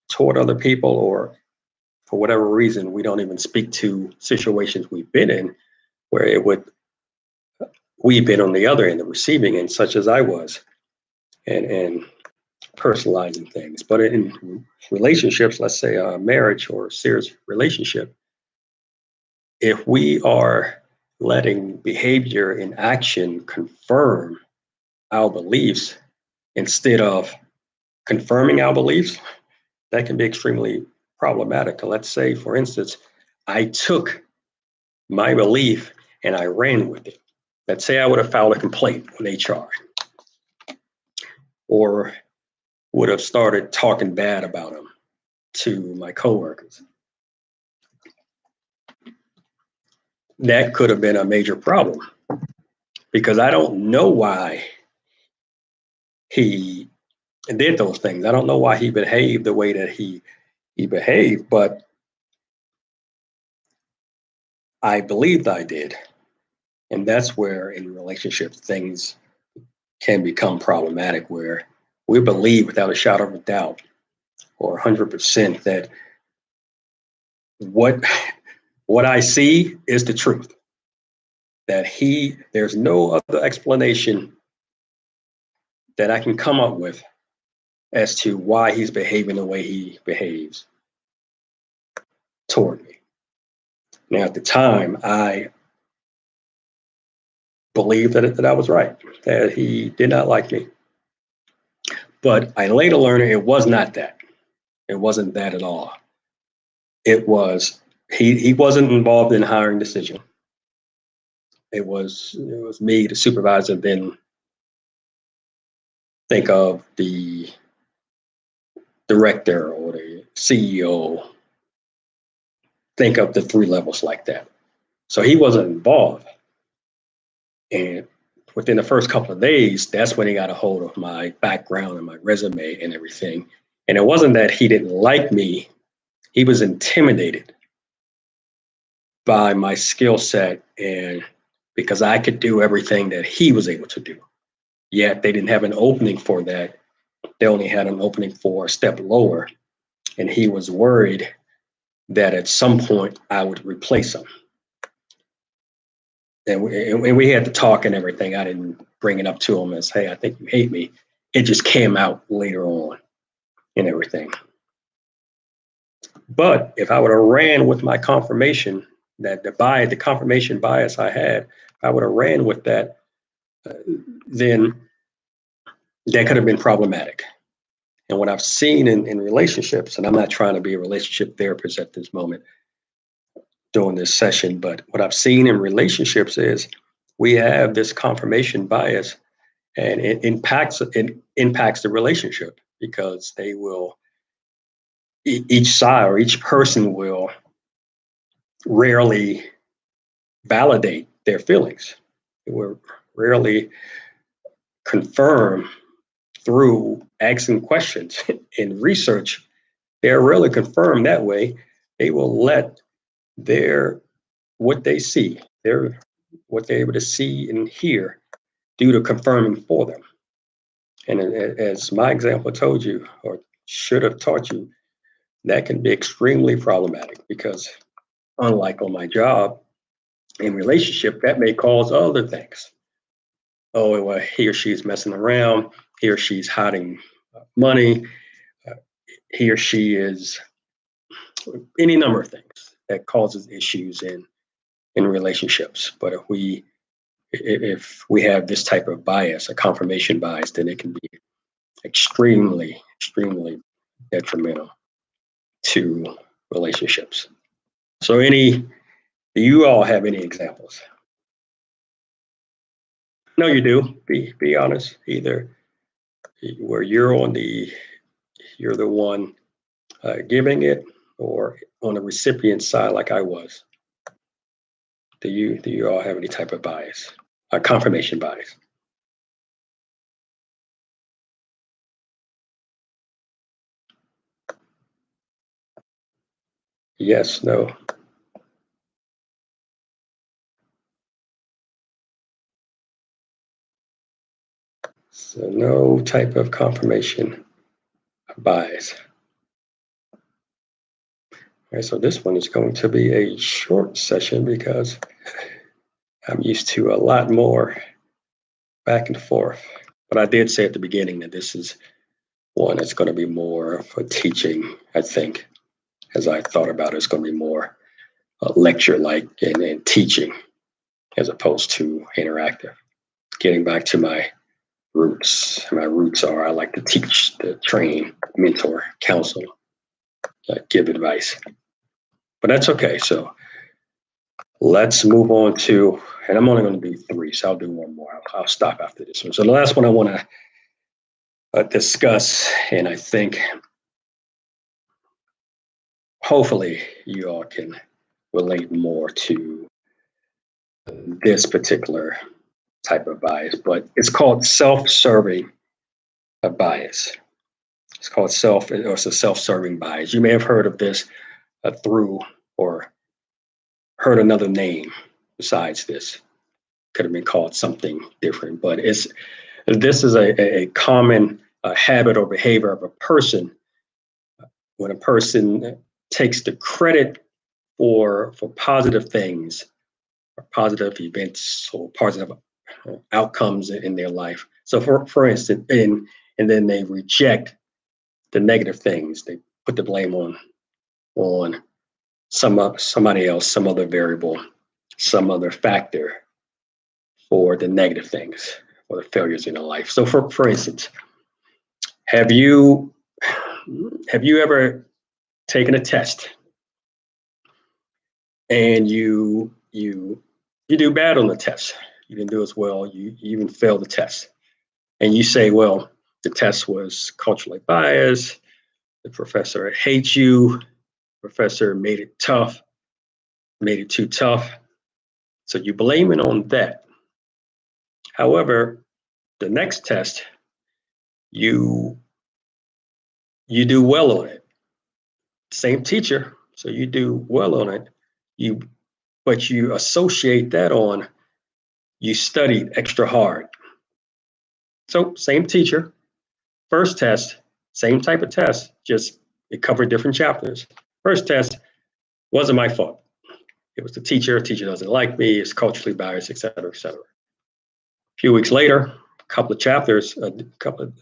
toward other people, or for whatever reason, we don't even speak to situations we've been in where we've been on the other end, the receiving end, such as I was, and personalizing things. But in relationships, let's say a marriage or a serious relationship, if we are letting behavior and action confirm our beliefs instead of confirming our beliefs, that can be extremely problematic. Let's say, for instance, I took my belief and I ran with it. Let's say I would have filed a complaint with HR or would have started talking bad about them to my coworkers. That could have been a major problem because I don't know why he did those things. I don't know why he behaved the way that he behaved, but I believed I did. And that's where in relationships things can become problematic, where we believe without a shadow of a doubt or 100% that what what I see is the truth. That there's no other explanation that I can come up with as to why he's behaving the way he behaves toward me. Now, at the time, believed that I was right, that he did not like me. But I later learned it was not that. It wasn't that at all. It was he wasn't involved in hiring decision. It was me, the supervisor, then think of the director or the CEO, think of the three levels like that. So he wasn't involved. And within the first couple of days, that's when he got a hold of my background and my resume and everything. And it wasn't that he didn't like me, he was intimidated by my skill set and because I could do everything that he was able to do. Yet they didn't have an opening for that. They only had an opening for a step lower. And he was worried that at some point I would replace him. And we had to talk and everything. I didn't bring it up to him as, hey, I think you hate me. It just came out later on and everything. But if I would have ran with my confirmation, that the confirmation bias I had, I would have ran with that, then that could have been problematic. And what I've seen in relationships, and I'm not trying to be a relationship therapist at this moment during this session, but what I've seen in relationships is we have this confirmation bias and it impacts the relationship because they will each side or each person will rarely validate their feelings. They will rarely confirm through asking questions in research. They're rarely confirmed that way. They will let their what they see, what they're able to see and hear, do the confirming for them. And as my example told you, or should have taught you, that can be extremely problematic because, unlike on my job, in relationship, that may cause other things. Oh, well, he or she's messing around. He or she's hiding money. Uh, he or she is any number of things that causes issues in relationships. But if we have this type of bias, a confirmation bias, then it can be extremely, extremely detrimental to relationships. So do you all have any examples? No, you do. Be honest. Either where you're the one giving it, or on the recipient side, like I was. Do you all have any type of bias, a confirmation bias? Yes, no. So no type of confirmation bias. All right, so this one is going to be a short session because I'm used to a lot more back and forth. But I did say at the beginning that this is one that's going to be more for teaching, I think. As I thought about it, it's going to be more lecture-like and teaching as opposed to interactive. Getting back to my roots. My roots are I like to teach, to train, mentor, counsel, give advice. But that's okay. So let's move on to, and I'm only going to do three, so I'll do one more. I'll stop after this one. So the last one I want to discuss, and I think hopefully you all can relate more to this particular type of bias, but it's called self-serving bias. It's called it's a self-serving bias. You may have heard of this through or heard another name besides this. Could have been called something different, but this is a common habit or behavior of a person when a person takes the credit for positive things, or positive events, or positive outcomes in their life. So, for instance, and then they reject the negative things. They put the blame on somebody else, some other variable, some other factor for the negative things, or the failures in your life. So for instance, have you ever taken a test and you do bad on the test? You didn't do as well. You even failed the test, and you say, "Well, the test was culturally biased. The professor hates you. Professor made it tough, made it too tough." So you blame it on that. However, the next test, you you do well on it. Same teacher, so you do well on it. You but you associate that on you studied extra hard. So same teacher, first test, same type of test, just it covered different chapters. First test wasn't my fault. It was the teacher. Teacher doesn't like me. It's culturally biased, et cetera, et cetera. A few weeks later, a couple of chapters, couple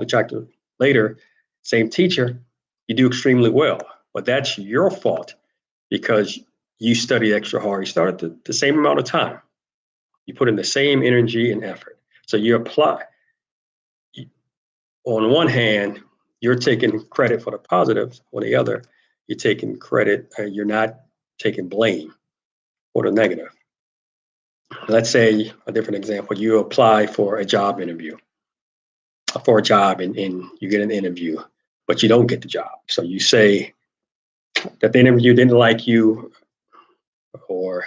of chapters later, same teacher, you do extremely well. But that's your fault because you studied extra hard. You started the same amount of time. You put in the same energy and effort. So you apply. On one hand, you're taking credit for the positives. On the other, you're taking credit. You're not taking blame for the negative. Let's say a different example. You apply for a job interview, for a job, and you get an interview, but you don't get the job. So you say that the interview didn't like you, or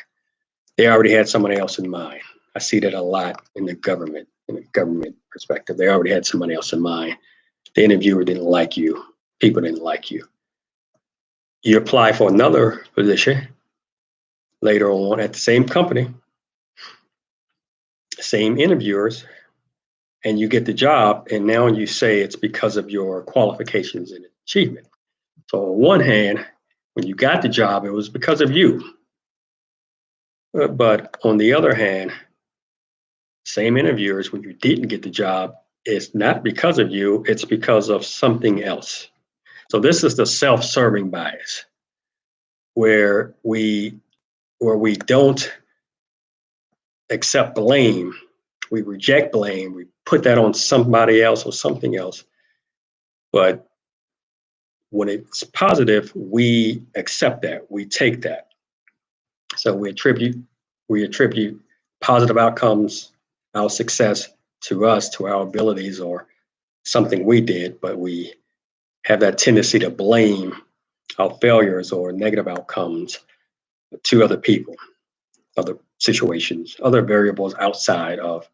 they already had somebody else in mind. I see that a lot in the government perspective. They already had somebody else in mind. The interviewer didn't like you. People didn't like you. You apply for another position later on at the same company, same interviewers, and you get the job. And now you say it's because of your qualifications and achievement. So on one hand, when you got the job, it was because of you. But on the other hand, same interviewers, when you didn't get the job, it's not because of you, it's because of something else. So this is the self-serving bias, where we don't accept blame, we reject blame, we put that on somebody else or something else. But when it's positive, we accept that, we take that. So we attribute positive outcomes, our success to us, to our abilities, or something we did, but we have that tendency to blame our failures or negative outcomes to other people, other situations, other variables outside of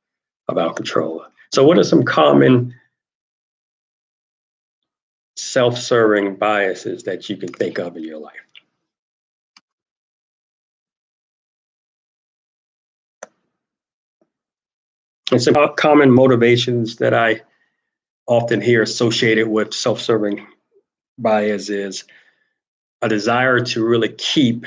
our control. So what are some common self-serving biases that you can think of in your life? And some common motivations that I often hear associated with self-serving bias is a desire to really keep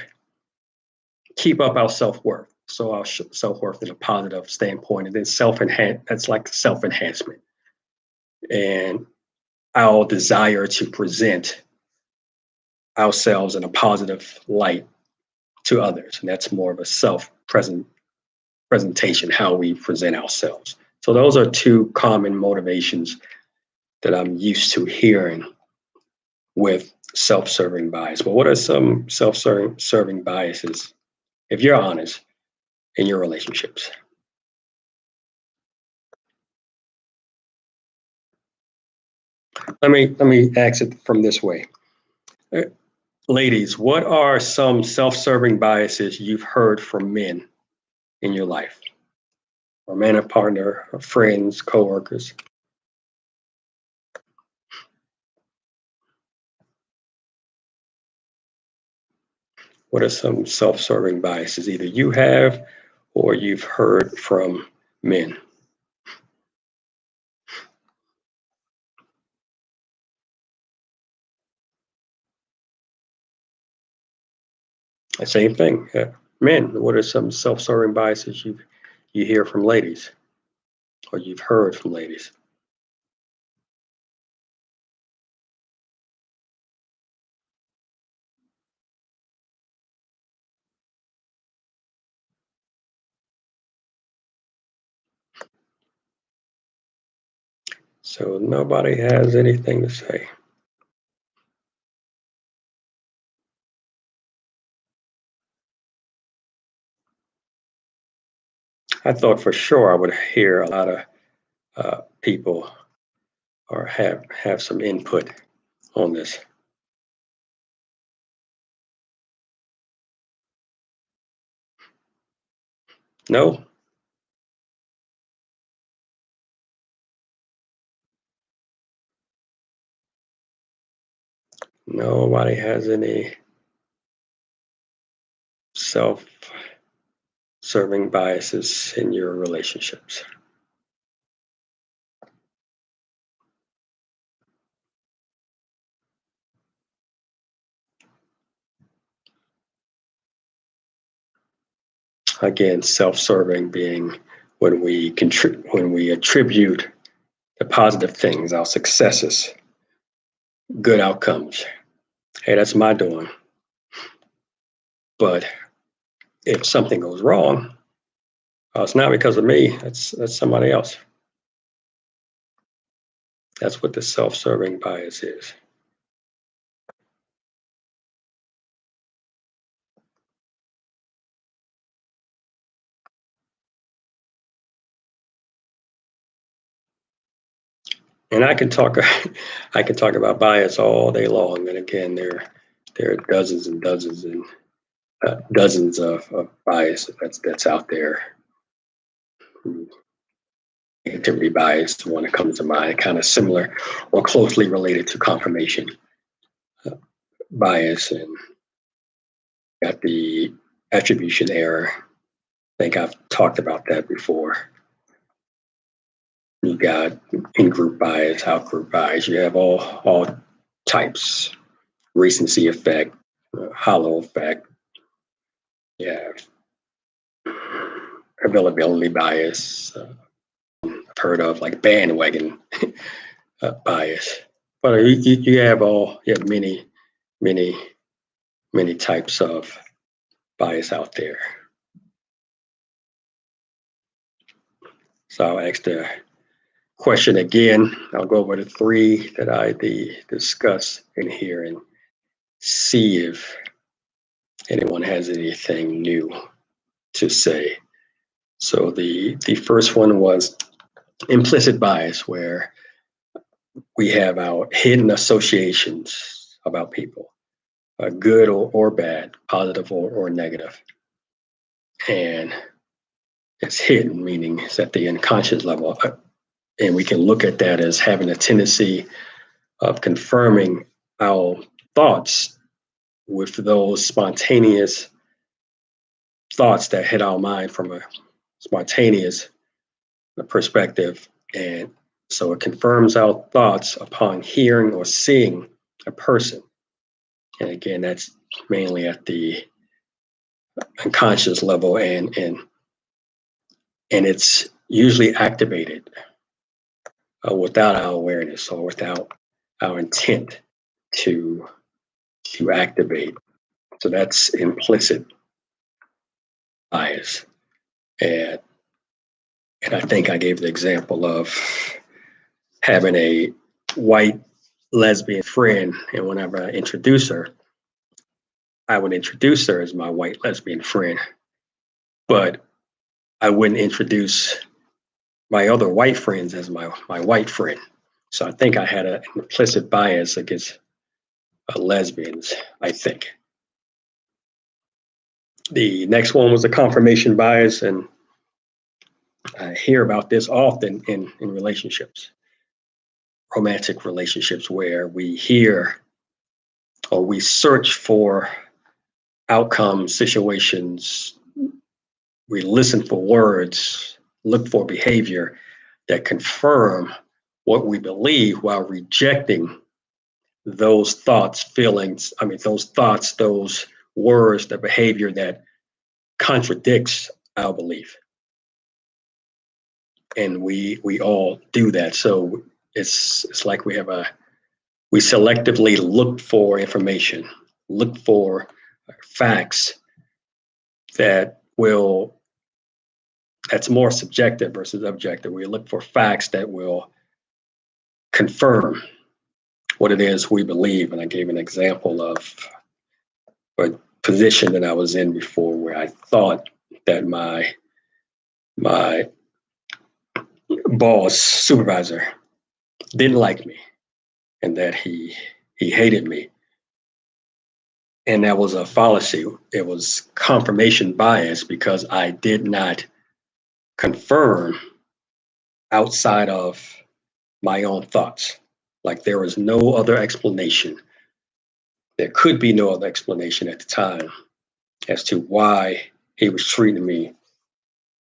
up our self-worth. So our self-worth in a positive standpoint, and then that's like self-enhancement. And our desire to present ourselves in a positive light to others. And that's more of a presentation, how we present ourselves. So those are two common motivations that I'm used to hearing with self-serving bias. But what are some self-serving biases, if you're honest, in your relationships? Let me ask it from this way. Ladies, what are some self-serving biases you've heard from men in your life? Romantic partner, or friends, coworkers? What are some self-serving biases either you have or you've heard from men? The same thing. Men, what are some self-serving biases you hear from ladies or you've heard from ladies? So nobody has anything to say. I thought for sure I would hear a lot of people or have some input on this. No, nobody has any self-serving biases in your relationships. Again, self-serving being when we attribute the positive things, our successes, good outcomes. Hey, that's my doing. But if something goes wrong, it's not because of me. That's somebody else. That's what the self-serving bias is. And I can talk about bias all day long. And again, there are dozens and dozens and dozens of bias that's out there. Negativity bias, the one that comes to mind, kind of similar or closely related to confirmation bias, and got the attribution error. I think I've talked about that before. You got in-group bias, out-group bias. You have all types. Recency effect, hollow effect. You have availability bias. I've heard of like bandwagon bias. But you have many, many types of bias out there. So I'll ask the question again. I'll go over the three that I discuss in here and see if anyone has anything new to say. So the first one was implicit bias, where we have our hidden associations about people, good or bad, positive or negative. And it's hidden, meaning it's at the unconscious level. And we can look at that as having a tendency of confirming our thoughts with those spontaneous thoughts that hit our mind from a spontaneous perspective. And so it confirms our thoughts upon hearing or seeing a person. And again, that's mainly at the unconscious level, and it's usually activated without our awareness or without our intent to activate. So that's implicit bias. And I think I gave the example of having a white lesbian friend, and whenever I introduce her, I would introduce her as my white lesbian friend, but I wouldn't introduce my other white friends as my white friend. So I think I had an implicit bias against lesbians, I think. The next one was the confirmation bias, and I hear about this often in relationships, romantic relationships, where we hear or we search for outcomes, situations, we listen for words, look for behavior that confirm what we believe while rejecting those thoughts, feelings, those thoughts, those words, the behavior that contradicts our belief. And we all do that. So it's like we selectively look for information, look for facts that's more subjective versus objective. We look for facts that will confirm what it is we believe. And I gave an example of a position that I was in before where I thought that my boss, supervisor, didn't like me and that he hated me. And that was a fallacy. It was confirmation bias because I did not confirm outside of my own thoughts. Like there was no other explanation. There could be no other explanation at the time as to why he was treating me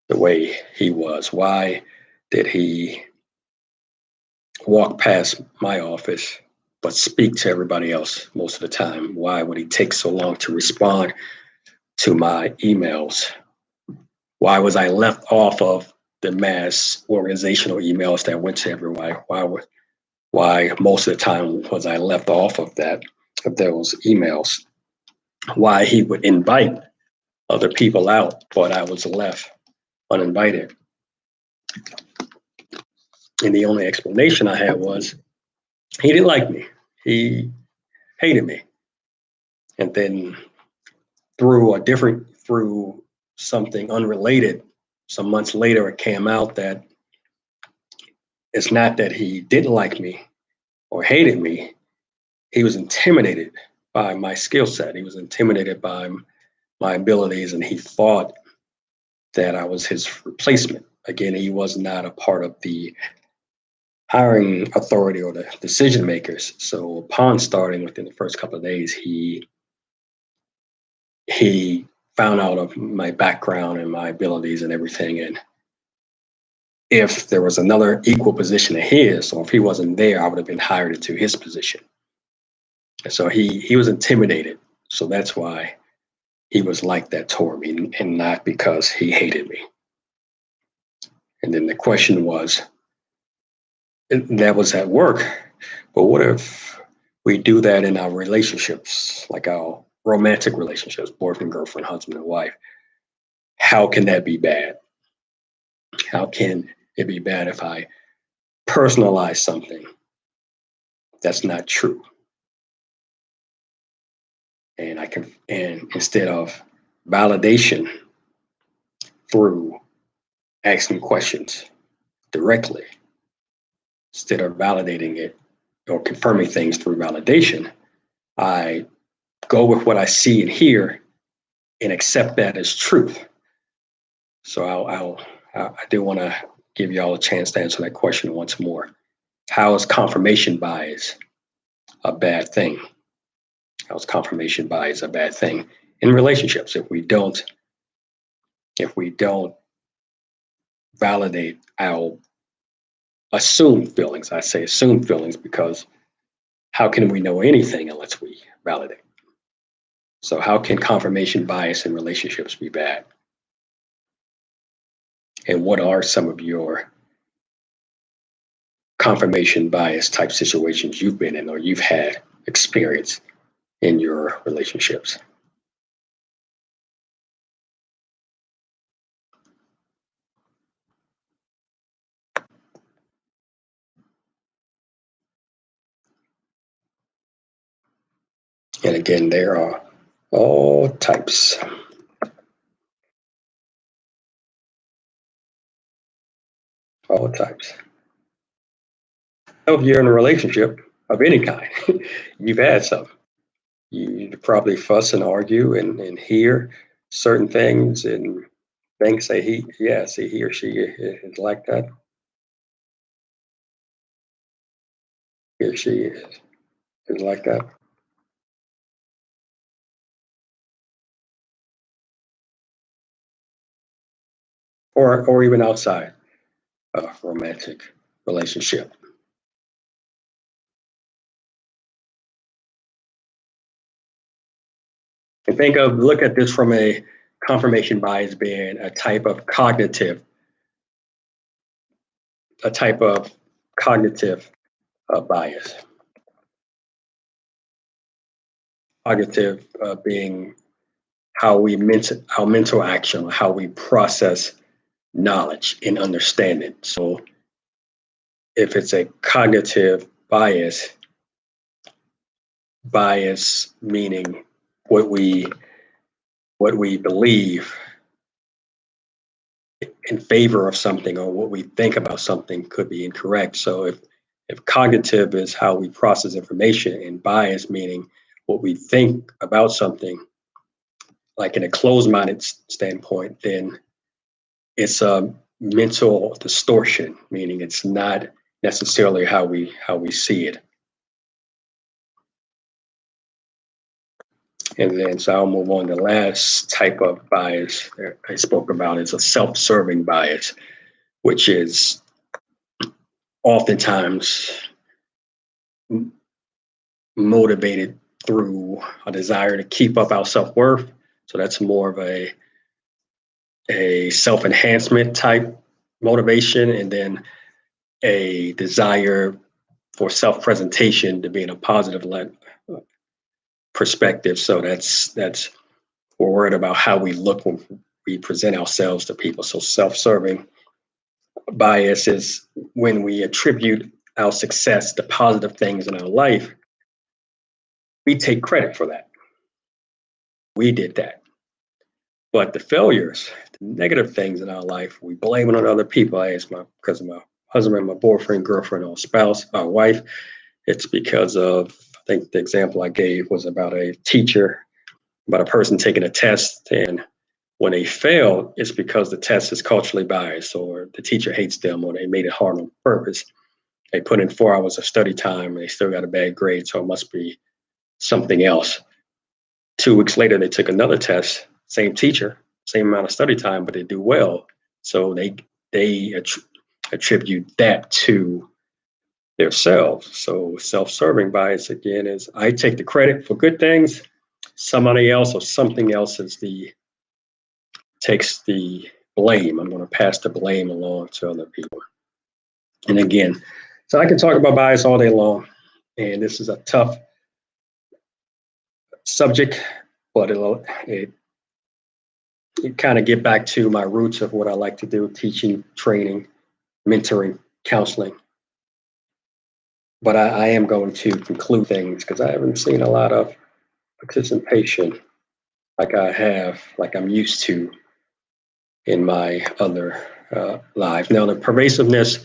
the way he was. Why did he walk past my office but speak to everybody else most of the time? Why would he take so long to respond to my emails? Why was I left off of the mass organizational emails that went to everyone? Why most of the time was I left off of those emails? Why he would invite other people out, but I was left uninvited? And the only explanation I had was he didn't like me. He hated me. And then through something unrelated, some months later, it came out that it's not that he didn't like me or hated me. He was intimidated by my skill set. He was intimidated by my abilities, and he thought that I was his replacement. Again, he was not a part of the hiring authority or the decision makers. So upon starting, within the first couple of days, he found out of my background and my abilities and everything. And if there was another equal position to his, or if he wasn't there, I would have been hired into his position. And so he was intimidated. So that's why he was like that toward me, and not because he hated me. And then the question was, that was at work, but what if we do that in our relationships, like our romantic relationships, boyfriend, girlfriend, husband, and wife? How can that be bad? How can it be bad if I personalize something that's not true? And instead of validation through asking questions directly, instead of validating it or confirming things through validation, I go with what I see and hear and accept that as truth. So I do want to give y'all a chance to answer that question once more. How is confirmation bias a bad thing? How is confirmation bias a bad thing in relationships if we don't validate our assumed feelings? I say assumed feelings because how can we know anything unless we validate? So how can confirmation bias in relationships be bad? And what are some of your confirmation bias type situations you've been in or you've had experience in your relationships? And again, there are all types. All types. If you're in a relationship of any kind, you've had some. You probably fuss and argue and hear certain things and say he or she is like that. He or she is like that. Or even outside a romantic relationship. And look at this from a confirmation bias being a type of cognitive bias. Cognitive being our mental action, how we process knowledge and understand it. So if it's a cognitive bias meaning what we believe in favor of something, or what we think about something could be incorrect. So if cognitive is how we process information, and bias meaning what we think about something, like in a closed-minded standpoint, then it's a mental distortion, meaning it's not necessarily how we see it. And then, so I'll move on. The last type of bias that I spoke about is a self-serving bias, which is oftentimes motivated through a desire to keep up our self-worth. So that's more of a self-enhancement type motivation, and then a desire for self-presentation to be in a positive perspective. So that's we're worried about how we look when we present ourselves to people. So self-serving bias is when we attribute our success to positive things in our life. We take credit for that. We did that. But the failures, the negative things in our life, we blame it on other people. Hey, it's because of my husband, my boyfriend, girlfriend, or spouse, our wife. It's because of, I think the example I gave was about a teacher, about a person taking a test, and when they fail, it's because the test is culturally biased, or the teacher hates them, or they made it hard on purpose. They put in 4 hours of study time and they still got a bad grade, so it must be something else. 2 weeks later, they took another test, same teacher, same amount of study time, but they do well. So they attribute that to themselves. So self-serving bias, again, is I take the credit for good things, somebody else or something else takes the blame. I'm going to pass the blame along to other people. And again, so I can talk about bias all day long, and this is a tough subject, but it kind of get back to my roots of what I like to do: teaching, training, mentoring, counseling. But I am going to conclude things because I haven't seen a lot of participation like I'm used to in my other lives. Now, the pervasiveness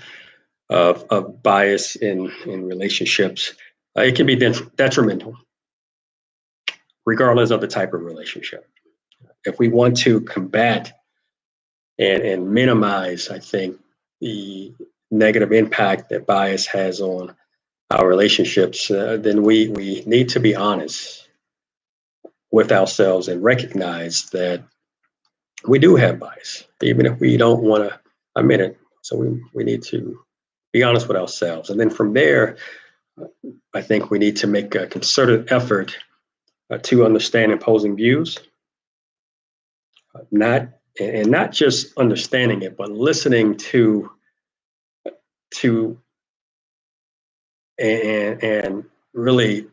of bias in relationships, it can be detrimental, regardless of the type of relationship. If we want to combat and minimize, I think, the negative impact that bias has on our relationships, then we need to be honest with ourselves and recognize that we do have bias, even if we don't want to admit it. So we need to be honest with ourselves. And then from there, I think we need to make a concerted effort to understand opposing views, not just understanding it, but listening to and really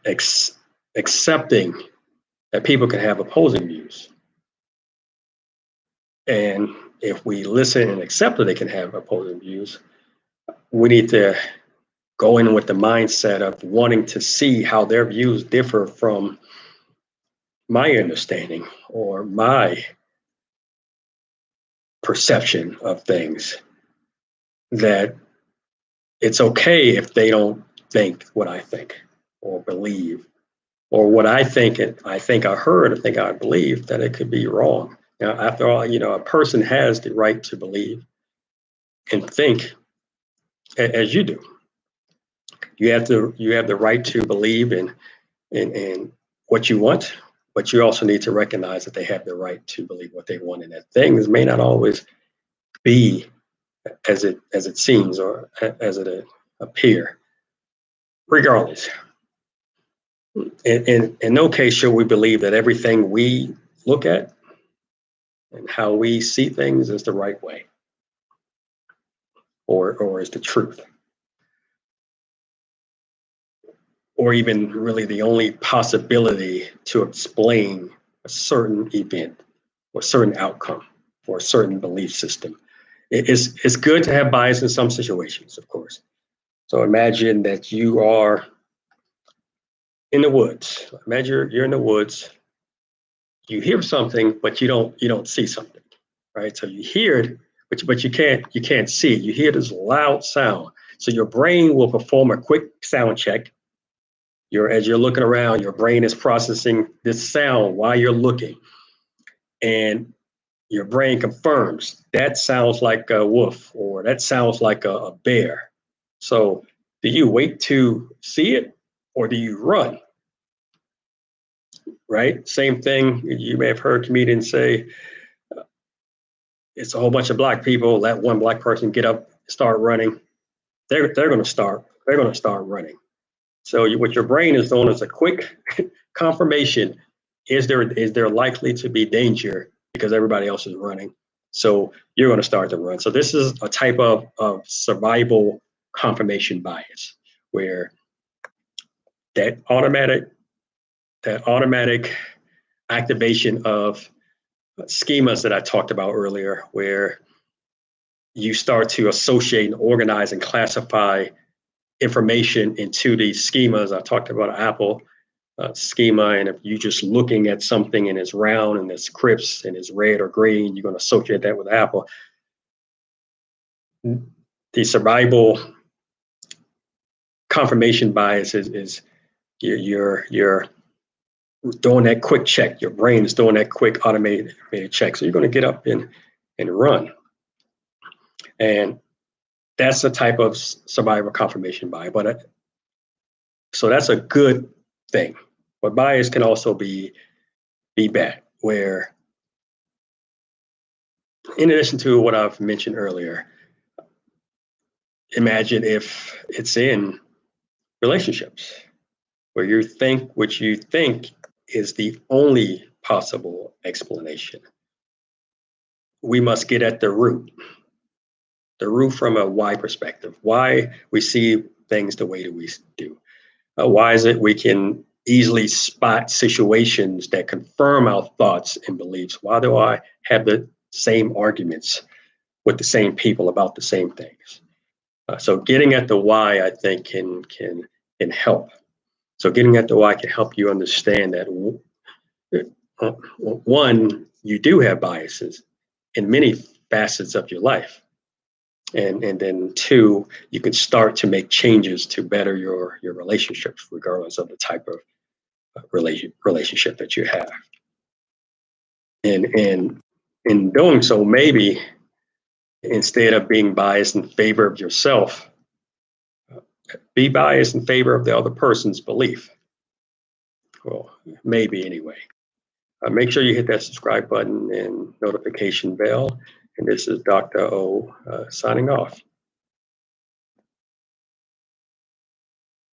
accepting that people can have opposing views. And if we listen and accept that they can have opposing views, we need to go in with the mindset of wanting to see how their views differ from my understanding or my perception of things. That it's okay if they don't think what I think or believe, or what I think I heard, I think I believe, that it could be wrong. Now, after all, a person has the right to believe and think as you do. You have the right to believe in what you want, but you also need to recognize that they have the right to believe what they want, and that things may not always be as it seems or as it appear. Regardless, in no case should we believe that everything we look at and how we see things is the right way or is the truth, or even really the only possibility to explain a certain event or certain outcome for a certain belief system. It's good to have bias in some situations, of course, So imagine that you are in the woods. Imagine you're in the woods. You hear something, but you don't see something, right? So you hear it, but you can't see it. You hear this loud sound. So your brain will perform a quick sound check. As you're looking around, your brain is processing this sound while you're looking, and your brain confirms that sounds like a wolf or that sounds like a bear. So do you wait to see it or do you run? Right? Same thing. You may have heard comedians say, it's a whole bunch of black people. Let one black person get up, start running. They're going to start. They're going to start running. So what your brain is doing is a quick confirmation. Is there likely to be danger because everybody else is running? So you're going to start to run. So this is a type of survival confirmation bias where that automatic activation of schemas that I talked about earlier, where you start to associate and organize and classify information into these schemas. I talked about Apple schema, and if you're just looking at something and it's round and it's crisp and it's red or green, you're going to associate that with Apple. The survival confirmation bias is you're doing that quick check. Your brain is doing that quick automated check. So you're going to get up and run. And that's a type of survival confirmation bias. So that's a good thing. But bias can also be bad, where in addition to what I've mentioned earlier, imagine if it's in relationships where you think what you think is the only possible explanation. We must get at the root from a why perspective, why we see things the way that we do. Why is it we can easily spot situations that confirm our thoughts and beliefs? Why do I have the same arguments with the same people about the same things? So getting at the why, I think, can help. So getting at the why can help you understand that one, you do have biases in many facets of your life. And then two, you can start to make changes to better your relationships, regardless of the type of relationship that you have. And in doing so, maybe instead of being biased in favor of yourself, be biased in favor of the other person's belief. Well, maybe anyway. Make sure you hit that subscribe button and notification bell. And this is Dr. O signing off.